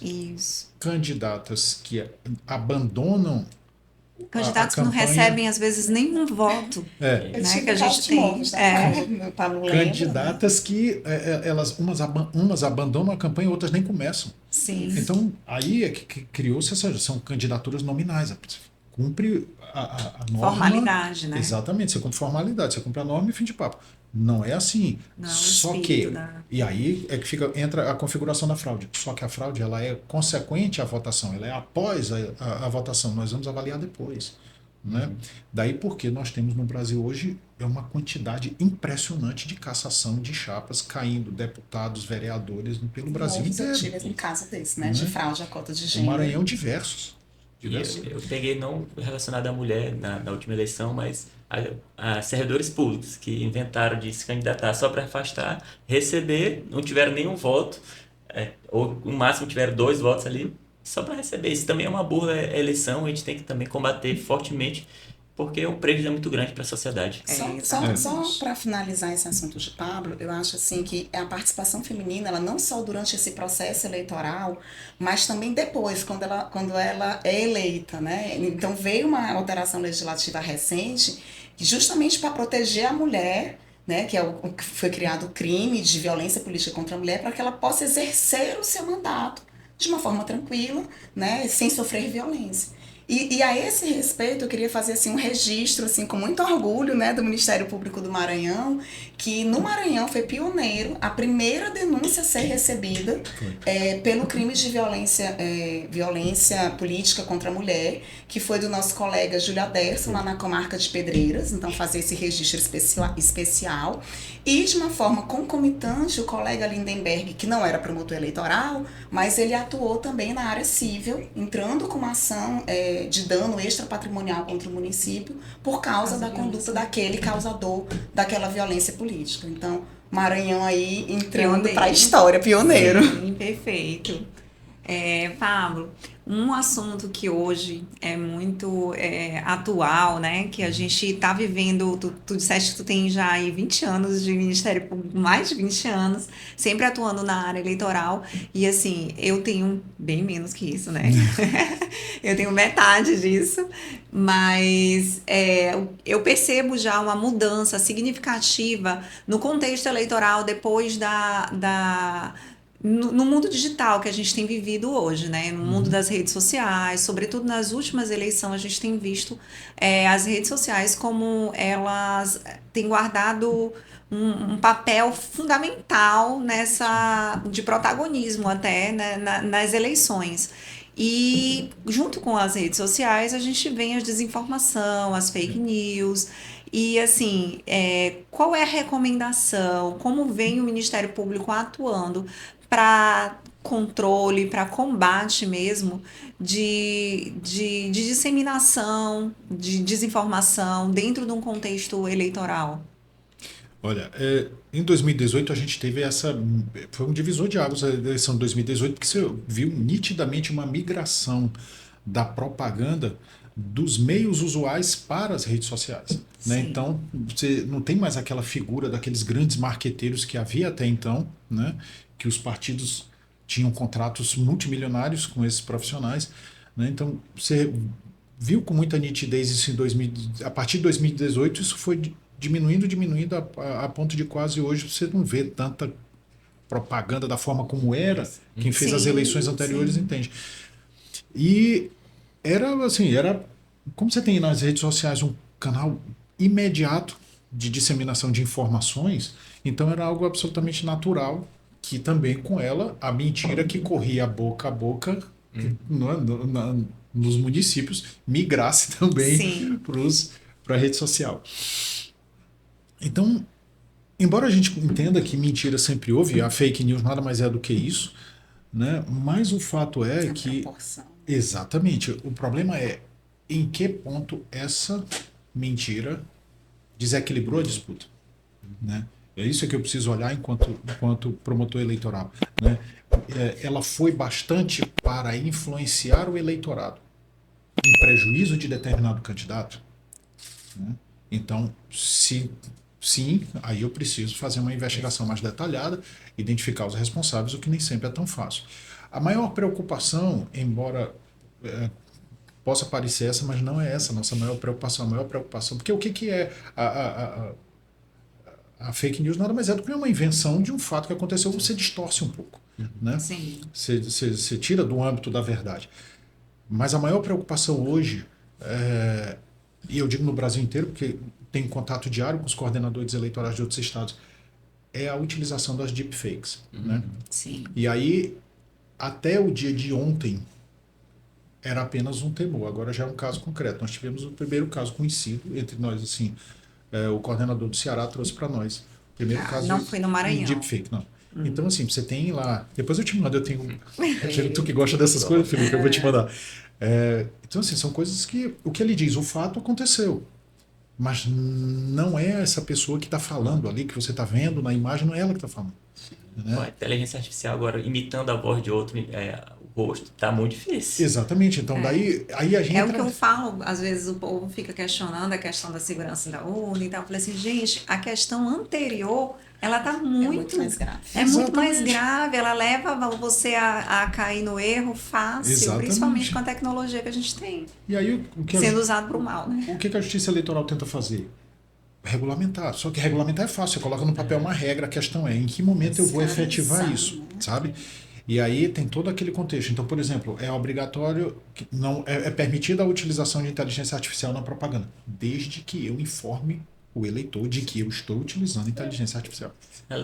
candidatas que abandonam candidatos que não recebem às vezes nenhum voto, né, que a gente tem, candidatas que umas abandonam a campanha, outras nem começam. Sim. Então aí é que criou-se são candidaturas nominais, cumpre a norma, formalidade, né? Exatamente, você cumpre formalidade, você cumpre a norma e fim de papo. Não é assim. Não, só que e aí é que entra a configuração da fraude. Só que a fraude, ela é consequente à votação, ela é após a votação. Nós vamos avaliar depois. Né? Daí porque nós temos no Brasil hoje uma quantidade impressionante de cassação de chapas caindo, deputados, vereadores pelo Brasil Houve inteiro. tive um caso desse, né? De fraude à cota de O gênero. Maranhão diversos. E eu peguei não relacionado à mulher na última eleição, mas a servidores públicos que inventaram de se candidatar só para afastar, receber, não tiveram nenhum voto, ou no máximo tiveram 2 votos ali, só para receber. Isso também é uma burra eleição, a gente tem que também combater fortemente, porque o prejuízo é muito grande para a sociedade. Só para finalizar esse assunto de Pablo, eu acho assim que a participação feminina, ela não só durante esse processo eleitoral, mas também depois, quando ela é eleita, né? Então veio uma alteração legislativa recente, justamente para proteger a mulher, né? Que foi criado o crime de violência política contra a mulher, para que ela possa exercer o seu mandato de uma forma tranquila, né? Sem sofrer violência. E a esse respeito, eu queria fazer assim, um registro assim, com muito orgulho, né, do Ministério Público do Maranhão, que no Maranhão foi pioneiro, a primeira denúncia a ser recebida pelo crime de violência política contra a mulher, que foi do nosso colega Júlio Aderson, lá na comarca de Pedreiras, então fazer esse registro especial. E de uma forma concomitante, o colega Lindenberg, que não era promotor eleitoral, mas ele atuou também na área civil, entrando com uma ação de dano extrapatrimonial contra o município por causa da conduta daquele causador daquela violência política. Então, Maranhão aí entrando para a história, pioneiro. Sim, perfeito. Pablo, um assunto que hoje é muito atual, né, que a gente está vivendo, tu disseste que tu tem já aí 20 anos de Ministério Público, mais de 20 anos, sempre atuando na área eleitoral, e assim, eu tenho bem menos que isso, né, eu tenho metade disso, mas eu percebo já uma mudança significativa no contexto eleitoral depois no mundo digital que a gente tem vivido hoje, né? No mundo das redes sociais, sobretudo nas últimas eleições, a gente tem visto as redes sociais como elas têm guardado um papel fundamental de protagonismo até, né, nas eleições. E junto com as redes sociais, a gente vê a desinformação, as fake news. E assim, qual é a recomendação? Como vem o Ministério Público atuando para controle, para combate mesmo de disseminação, de desinformação dentro de um contexto eleitoral? Olha, em 2018 a gente teve foi um divisor de águas a eleição de 2018, porque você viu nitidamente uma migração da propaganda dos meios usuais para as redes sociais. Né? Então, você não tem mais aquela figura daqueles grandes marqueteiros que havia até então, né? Que os partidos tinham contratos multimilionários com esses profissionais. Né? Então, você viu com muita nitidez isso a partir de 2018, isso foi diminuindo a ponto de quase hoje você não vê tanta propaganda da forma como era. Quem fez as eleições anteriores entende. E era como você tem nas redes sociais um canal imediato de disseminação de informações, então era algo absolutamente natural que também com ela a mentira que corria boca a boca nos municípios migrasse também para a rede social. Então, embora a gente entenda que mentira sempre houve, a fake news nada mais é do que isso, né? Mas o fato é que... Proporção. Exatamente. O problema é em que ponto essa mentira desequilibrou a disputa. Né? É isso que eu preciso olhar enquanto promotor eleitoral. Né? Ela foi bastante para influenciar o eleitorado em prejuízo de determinado candidato. Né? Então, sim, aí eu preciso fazer uma investigação mais detalhada, identificar os responsáveis, o que nem sempre é tão fácil. A maior preocupação, embora possa parecer essa, mas não é essa a nossa maior preocupação. Porque o que é a fake news? Nada mais é do que uma invenção de um fato que aconteceu, você distorce um pouco. Né? Sim. Você tira do âmbito da verdade. Mas a maior preocupação hoje, e eu digo no Brasil inteiro, porque tenho contato diário com os coordenadores eleitorais de outros estados, é a utilização das deepfakes. Né? Sim. E aí, até o dia de ontem, era apenas um temor, agora já é um caso concreto. Nós tivemos o primeiro caso conhecido entre nós, assim, o coordenador do Ceará trouxe para nós. O primeiro caso não foi no Maranhão. de deepfake, não. Então, assim, você tem lá. Depois eu te mando, eu tenho. Tu que gosta dessas coisas, Felipe, eu vou te mandar. Então, assim, são coisas que. O que ele diz, o fato aconteceu. Mas não é essa pessoa que está falando ali, que você está vendo na imagem, não é ela que está falando. Né? A inteligência artificial agora imitando a voz de outro, o rosto, tá muito difícil. Exatamente. Então, daí aí a gente. É o que eu falo, às vezes o povo fica questionando a questão da segurança da urna e tal. Eu falei assim, gente, a questão anterior, ela tá muito mais grave. É muito mais Exatamente. grave, ela leva você a cair no erro fácil, Exatamente. principalmente com a tecnologia que a gente tem, E aí, o que sendo usado para o mal, né? o que a Justiça Eleitoral tenta fazer? Regulamentar. Só que regulamentar é fácil, você coloca no papel uma regra, a questão é em que momento eu vou efetivar isso, sabe? E aí tem todo aquele contexto. Então, por exemplo, é obrigatório, não é permitida a utilização de inteligência artificial na propaganda, desde que eu informe o eleitor de que eu estou utilizando inteligência artificial. A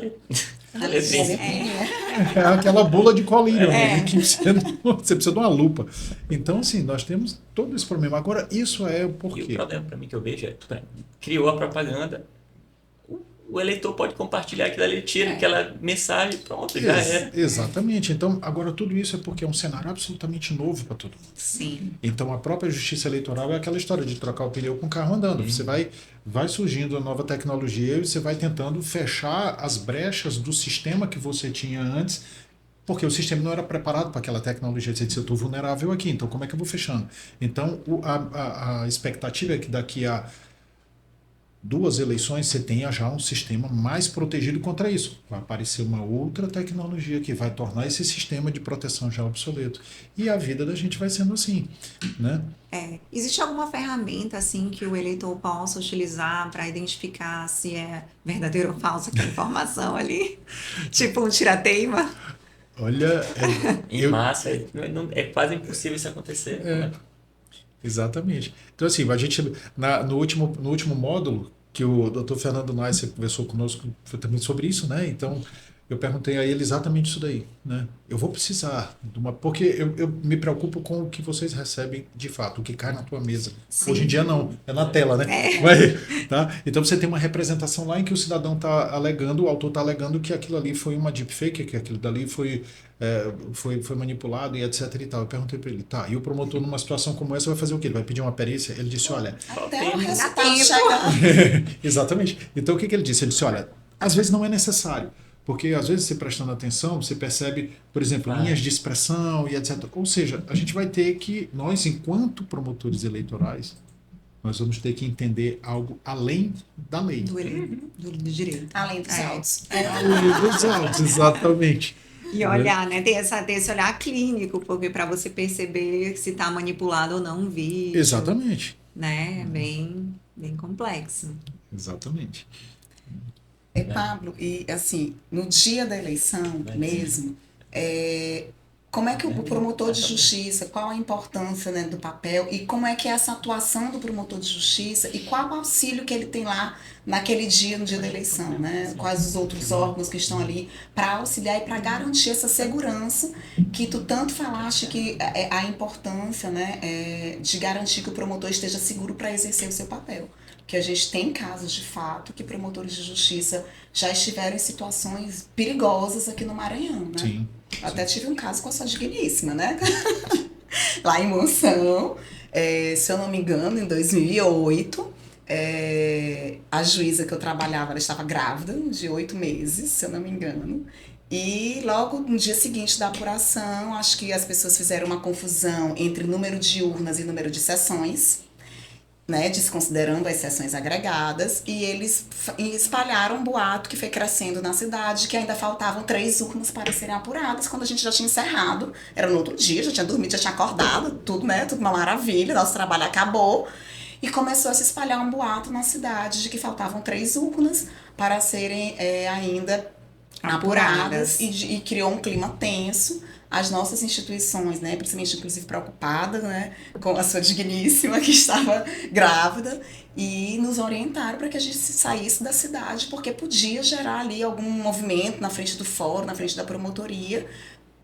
letrinha. É aquela bula de colírio, né? Que você precisa de uma lupa. Então, assim, nós temos todo esse problema. Agora, isso é o E o porquê. problema para mim que eu vejo é, criou a propaganda, o eleitor pode compartilhar aquilo ali, tira aquela mensagem, pronto, já era. Exatamente. Então, agora tudo isso é porque é um cenário absolutamente novo para todo mundo. Sim. Então, a própria justiça eleitoral é aquela história de trocar o pneu com o carro andando. Você vai surgindo a nova tecnologia e você vai tentando fechar as brechas do sistema que você tinha antes, porque o sistema não era preparado para aquela tecnologia. Você disse, eu estou vulnerável aqui, então como é que eu vou fechando? Então, a expectativa é que daqui a 2 eleições você tenha já um sistema mais protegido contra isso. Vai aparecer uma outra tecnologia que vai tornar esse sistema de proteção já obsoleto. E a vida da gente vai sendo assim, né? Existe alguma ferramenta assim que o eleitor possa utilizar para identificar se é verdadeiro ou falso aquela informação ali? Tipo um tirateima? Olha, Em massa, é quase impossível isso acontecer. exatamente. Então, assim, a gente, no último módulo, que o Dr. Fernando Neisser conversou conosco, foi também sobre isso, né? Então, eu perguntei a ele exatamente isso daí, né? Eu vou precisar de uma... Porque eu me preocupo com o que vocês recebem de fato, o que cai na tua mesa. Sim. Hoje em dia não, é na tela, né? Tá? Então você tem uma representação lá em que o cidadão está alegando, o autor está alegando que aquilo ali foi uma deepfake, que aquilo dali foi manipulado e etc e tal. Eu perguntei para ele, tá, e o promotor numa situação como essa vai fazer o quê? Ele vai pedir uma perícia? Ele disse, olha... Até o Dá resultado tempo. chegar. Exatamente. Então o que ele disse? Ele disse, olha, às vezes não é necessário. Porque às vezes você prestando atenção, você percebe, por exemplo, linhas de expressão e etc. Ou seja, a gente vai ter que, nós, enquanto promotores eleitorais, nós vamos ter que entender algo além da lei. Do direito. Além dos autos. Além dos autos, exatamente. E olhar, né? Ter esse olhar clínico, porque para você perceber se está manipulado ou não um vídeo. Exatamente. Né? É bem complexo. Exatamente. E Pablo, e assim, no dia da eleição mesmo, como é que o promotor de justiça, qual a importância, né, do papel e como é que é essa atuação do promotor de justiça e qual o auxílio que ele tem lá naquele dia, no dia da eleição, né? Quais os outros órgãos que estão ali para auxiliar e para garantir essa segurança que tu tanto falaste que a importância, né, de garantir que o promotor esteja seguro para exercer o seu papel. Que a gente tem casos de fato que promotores de justiça já estiveram em situações perigosas aqui no Maranhão, né? Sim. Até tive um caso com a sua digníssima, né? Lá em Monção, se eu não me engano, em 2008, a juíza que eu trabalhava, ela estava grávida, de 8 meses, se eu não me engano. E logo no dia seguinte da apuração, acho que as pessoas fizeram uma confusão entre número de urnas e número de sessões, né, desconsiderando as sessões agregadas, e eles espalharam um boato que foi crescendo na cidade, que ainda faltavam 3 urnas para serem apuradas, quando a gente já tinha encerrado, era no outro dia, já tinha dormido, já tinha acordado, tudo, né, tudo uma maravilha, nosso trabalho acabou, e começou a se espalhar um boato na cidade de que faltavam 3 urnas para serem ainda apuradas, e criou um clima tenso. As nossas instituições, né, principalmente inclusive preocupada, né, com a sua digníssima que estava grávida, e nos orientaram para que a gente saísse da cidade, porque podia gerar ali algum movimento na frente do fórum, na frente da promotoria,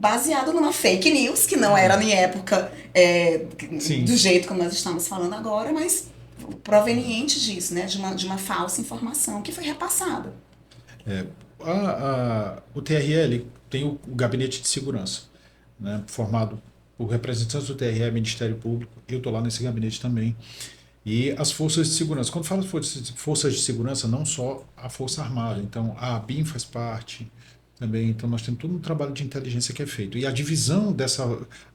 baseado numa fake news, que não era em época Sim. do jeito como nós estamos falando agora, mas proveniente disso, né? De uma falsa informação que foi repassada. O TRE tem o Gabinete de Segurança, né, formado por representantes do TRE, Ministério Público, eu estou lá nesse gabinete também, e as forças de segurança. Quando falo forças de segurança, não só a Força Armada, então a ABIN faz parte também, então nós temos todo um trabalho de inteligência que é feito. E a divisão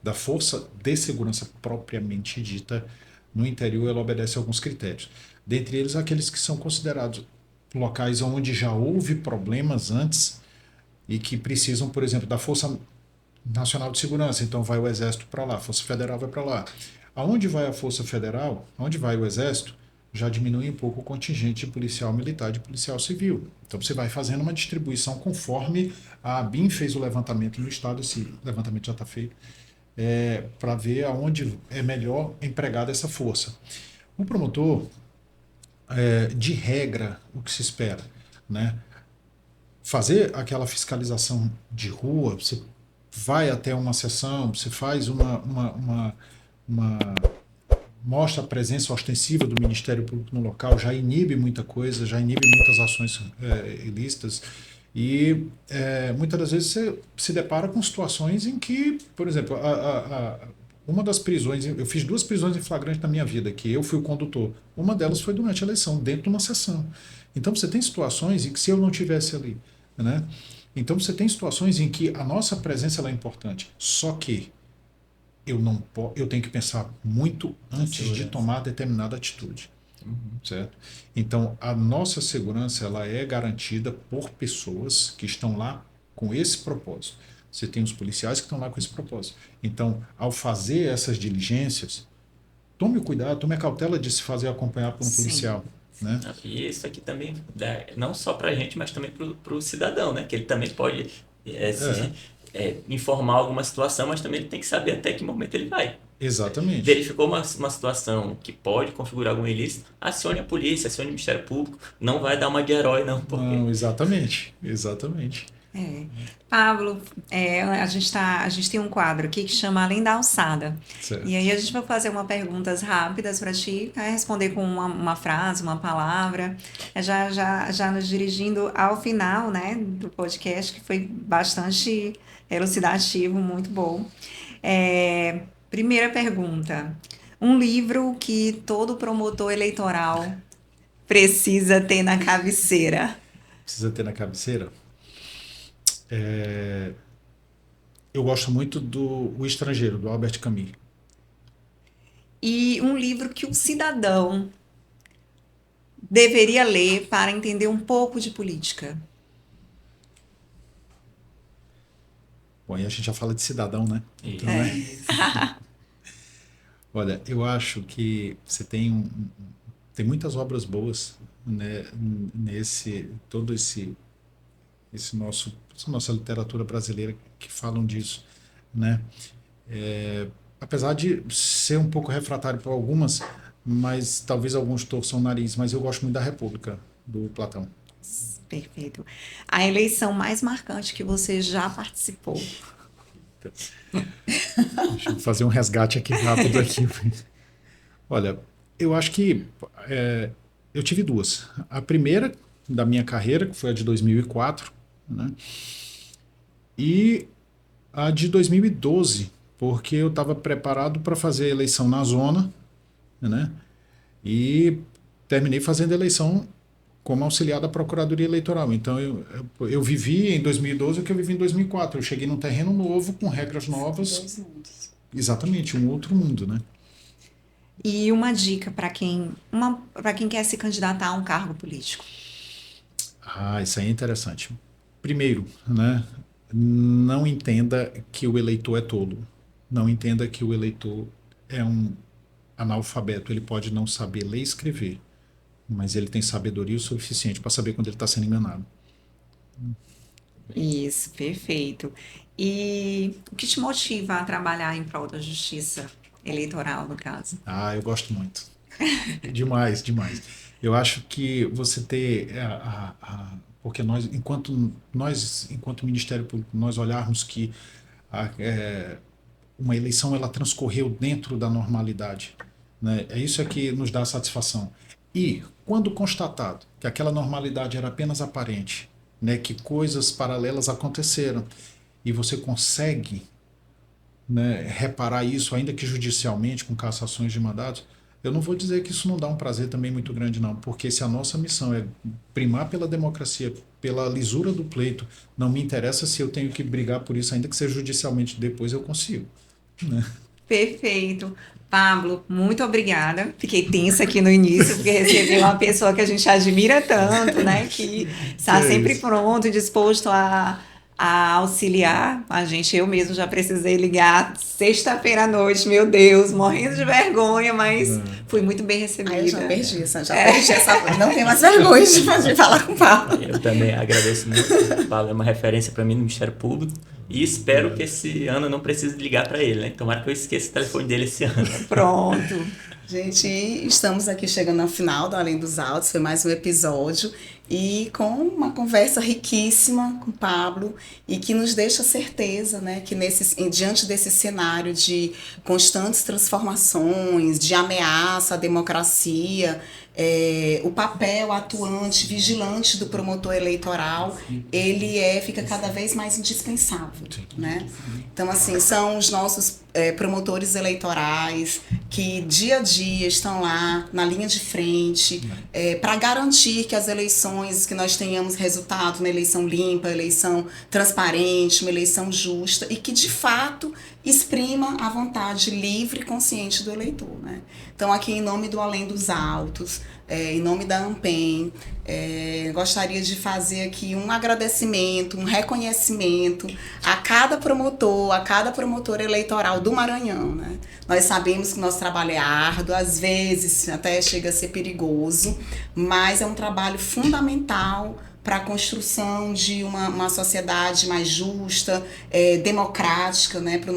da Força de Segurança propriamente dita no interior, ela obedece a alguns critérios. Dentre eles, aqueles que são considerados locais onde já houve problemas antes e que precisam, por exemplo, da Força Nacional de Segurança. Então vai o Exército para lá, a Força Federal vai para lá. Aonde vai a Força Federal, aonde vai o Exército, já diminui um pouco o contingente de policial militar e de policial civil. Então você vai fazendo uma distribuição conforme a ABIN fez o levantamento no Estado, esse levantamento já está feito, para ver aonde é melhor empregada essa força. O promotor, de regra, o que se espera, né? Fazer aquela fiscalização de rua, você vai até uma sessão, você faz mostra a presença ostensiva do Ministério Público no local, já inibe muita coisa, já inibe muitas ações ilícitas e muitas das vezes você se depara com situações em que, por exemplo, uma das prisões, eu fiz 2 prisões em flagrante na minha vida, que eu fui o condutor. Uma delas foi durante a eleição, dentro de uma sessão. Então você tem situações em que se eu não estivesse ali, né? Então você tem situações em que a nossa presença ela é importante, só que eu tenho que pensar muito antes de tomar determinada atitude. Certo? Então a nossa segurança ela é garantida por pessoas que estão lá com esse propósito. Você tem os policiais que estão lá com esse propósito. Então, ao fazer essas diligências, tome o cuidado, tome a cautela de se fazer acompanhar por um policial. Né? E isso aqui também dá, não só para a gente, mas também para o cidadão, né? Que ele também pode informar alguma situação, mas também ele tem que saber até que momento ele vai. Exatamente. Verificou uma situação que pode configurar algum ilícito, acione a polícia, acione o Ministério Público, não vai dar uma de herói, não. Porque... Não, exatamente. Pablo, a gente tem um quadro aqui que chama Além da Alçada. Certo. E aí a gente vai fazer umas perguntas rápidas para ti, responder com uma frase, uma palavra, já nos dirigindo ao final, né, do podcast, que foi bastante elucidativo, muito bom. Primeira pergunta, um livro que todo promotor eleitoral precisa ter na cabeceira. Precisa ter na cabeceira? Eu gosto muito do O Estrangeiro, do Albert Camus. E um livro que o cidadão deveria ler para entender um pouco de política. Bom, e a gente já fala de cidadão, né? Então, olha, eu acho que você tem muitas obras boas, né, nossa literatura brasileira que falam disso, né? Apesar de ser um pouco refratário para algumas, mas talvez alguns torçam o nariz, mas eu gosto muito da República, do Platão. Perfeito. A eleição mais marcante que você já participou? Deixa eu fazer um resgate aqui rápido aqui. Olha, eu acho que eu tive 2. A primeira da minha carreira, que foi a de 2004, né? E a de 2012, porque eu estava preparado para fazer a eleição na zona, né? E terminei fazendo a eleição como auxiliar da Procuradoria Eleitoral. Então, eu vivi em 2012 o que eu vivi em 2004. Eu cheguei num terreno novo, com regras novas. 2 mundos. Exatamente, um outro mundo, né? E uma dica para quem quer se candidatar a um cargo político? Isso aí é interessante. Primeiro, né, não entenda que o eleitor é tolo. Não entenda que o eleitor é um analfabeto. Ele pode não saber ler e escrever, mas ele tem sabedoria o suficiente para saber quando ele está sendo enganado. Isso, perfeito. E o que te motiva a trabalhar em prol da justiça eleitoral, no caso? Eu gosto muito. Demais. Eu acho que você ter porque enquanto Ministério Público, nós olharmos que uma eleição ela transcorreu dentro da normalidade, né? É isso que nos dá satisfação. E quando constatado que aquela normalidade era apenas aparente, né, que coisas paralelas aconteceram e você consegue, né, reparar isso, ainda que judicialmente, com cassações de mandatos, eu não vou dizer que isso não dá um prazer também muito grande, não, porque se a nossa missão é primar pela democracia, pela lisura do pleito, não me interessa se eu tenho que brigar por isso, ainda que seja judicialmente, depois eu consigo, né? Perfeito. Pablo, muito obrigada. Fiquei tensa aqui no início, porque recebi uma pessoa que a gente admira tanto, né? Que está sempre pronto e disposto a auxiliar a gente. Eu mesmo já precisei ligar sexta-feira à noite, meu Deus, morrendo de vergonha, mas fui muito bem recebida. Eu já perdi essa. Não tenho mais vergonha de falar com o Pablo. Eu também agradeço muito. O Pablo é uma referência para mim no Ministério Público e espero que esse ano eu não precise ligar para ele, né? Tomara que eu esqueça o telefone dele esse ano. Pronto. Gente, estamos aqui chegando ao final do Além dos Autos, foi mais um episódio e com uma conversa riquíssima com o Pablo e que nos deixa certeza, né, que diante desse cenário de constantes transformações, de ameaça à democracia, o papel atuante, vigilante do promotor eleitoral, ele fica cada vez mais indispensável, né? Então, assim, são os nossos promotores eleitorais que dia a dia estão lá na linha de frente para garantir que as eleições, que nós tenhamos resultado na eleição limpa, eleição transparente, uma eleição justa e que de fato exprima a vontade livre e consciente do eleitor, né? Então, aqui em nome do Além dos Autos, em nome da ANPEM, gostaria de fazer aqui um agradecimento, um reconhecimento a cada promotor, a cada promotora eleitoral do Maranhão, né? Nós sabemos que o nosso trabalho é árduo, às vezes até chega a ser perigoso, mas é um trabalho fundamental para a construção de uma sociedade mais justa, democrática, né, para o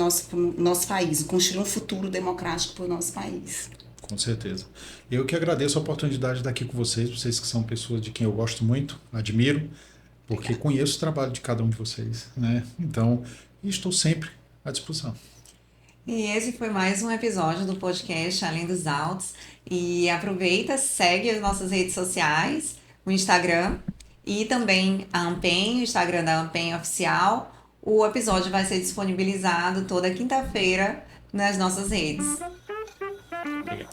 nosso país, construir um futuro democrático para o nosso país. Com certeza. Eu que agradeço a oportunidade de estar aqui com vocês que são pessoas de quem eu gosto muito, admiro, porque conheço o trabalho de cada um de vocês, né? Então, estou sempre à disposição. E esse foi mais um episódio do podcast Além dos Autos. E aproveita, segue as nossas redes sociais, o Instagram e também a ANPEM, o Instagram da ANPEM Oficial. O episódio vai ser disponibilizado toda quinta-feira nas nossas redes. Obrigado.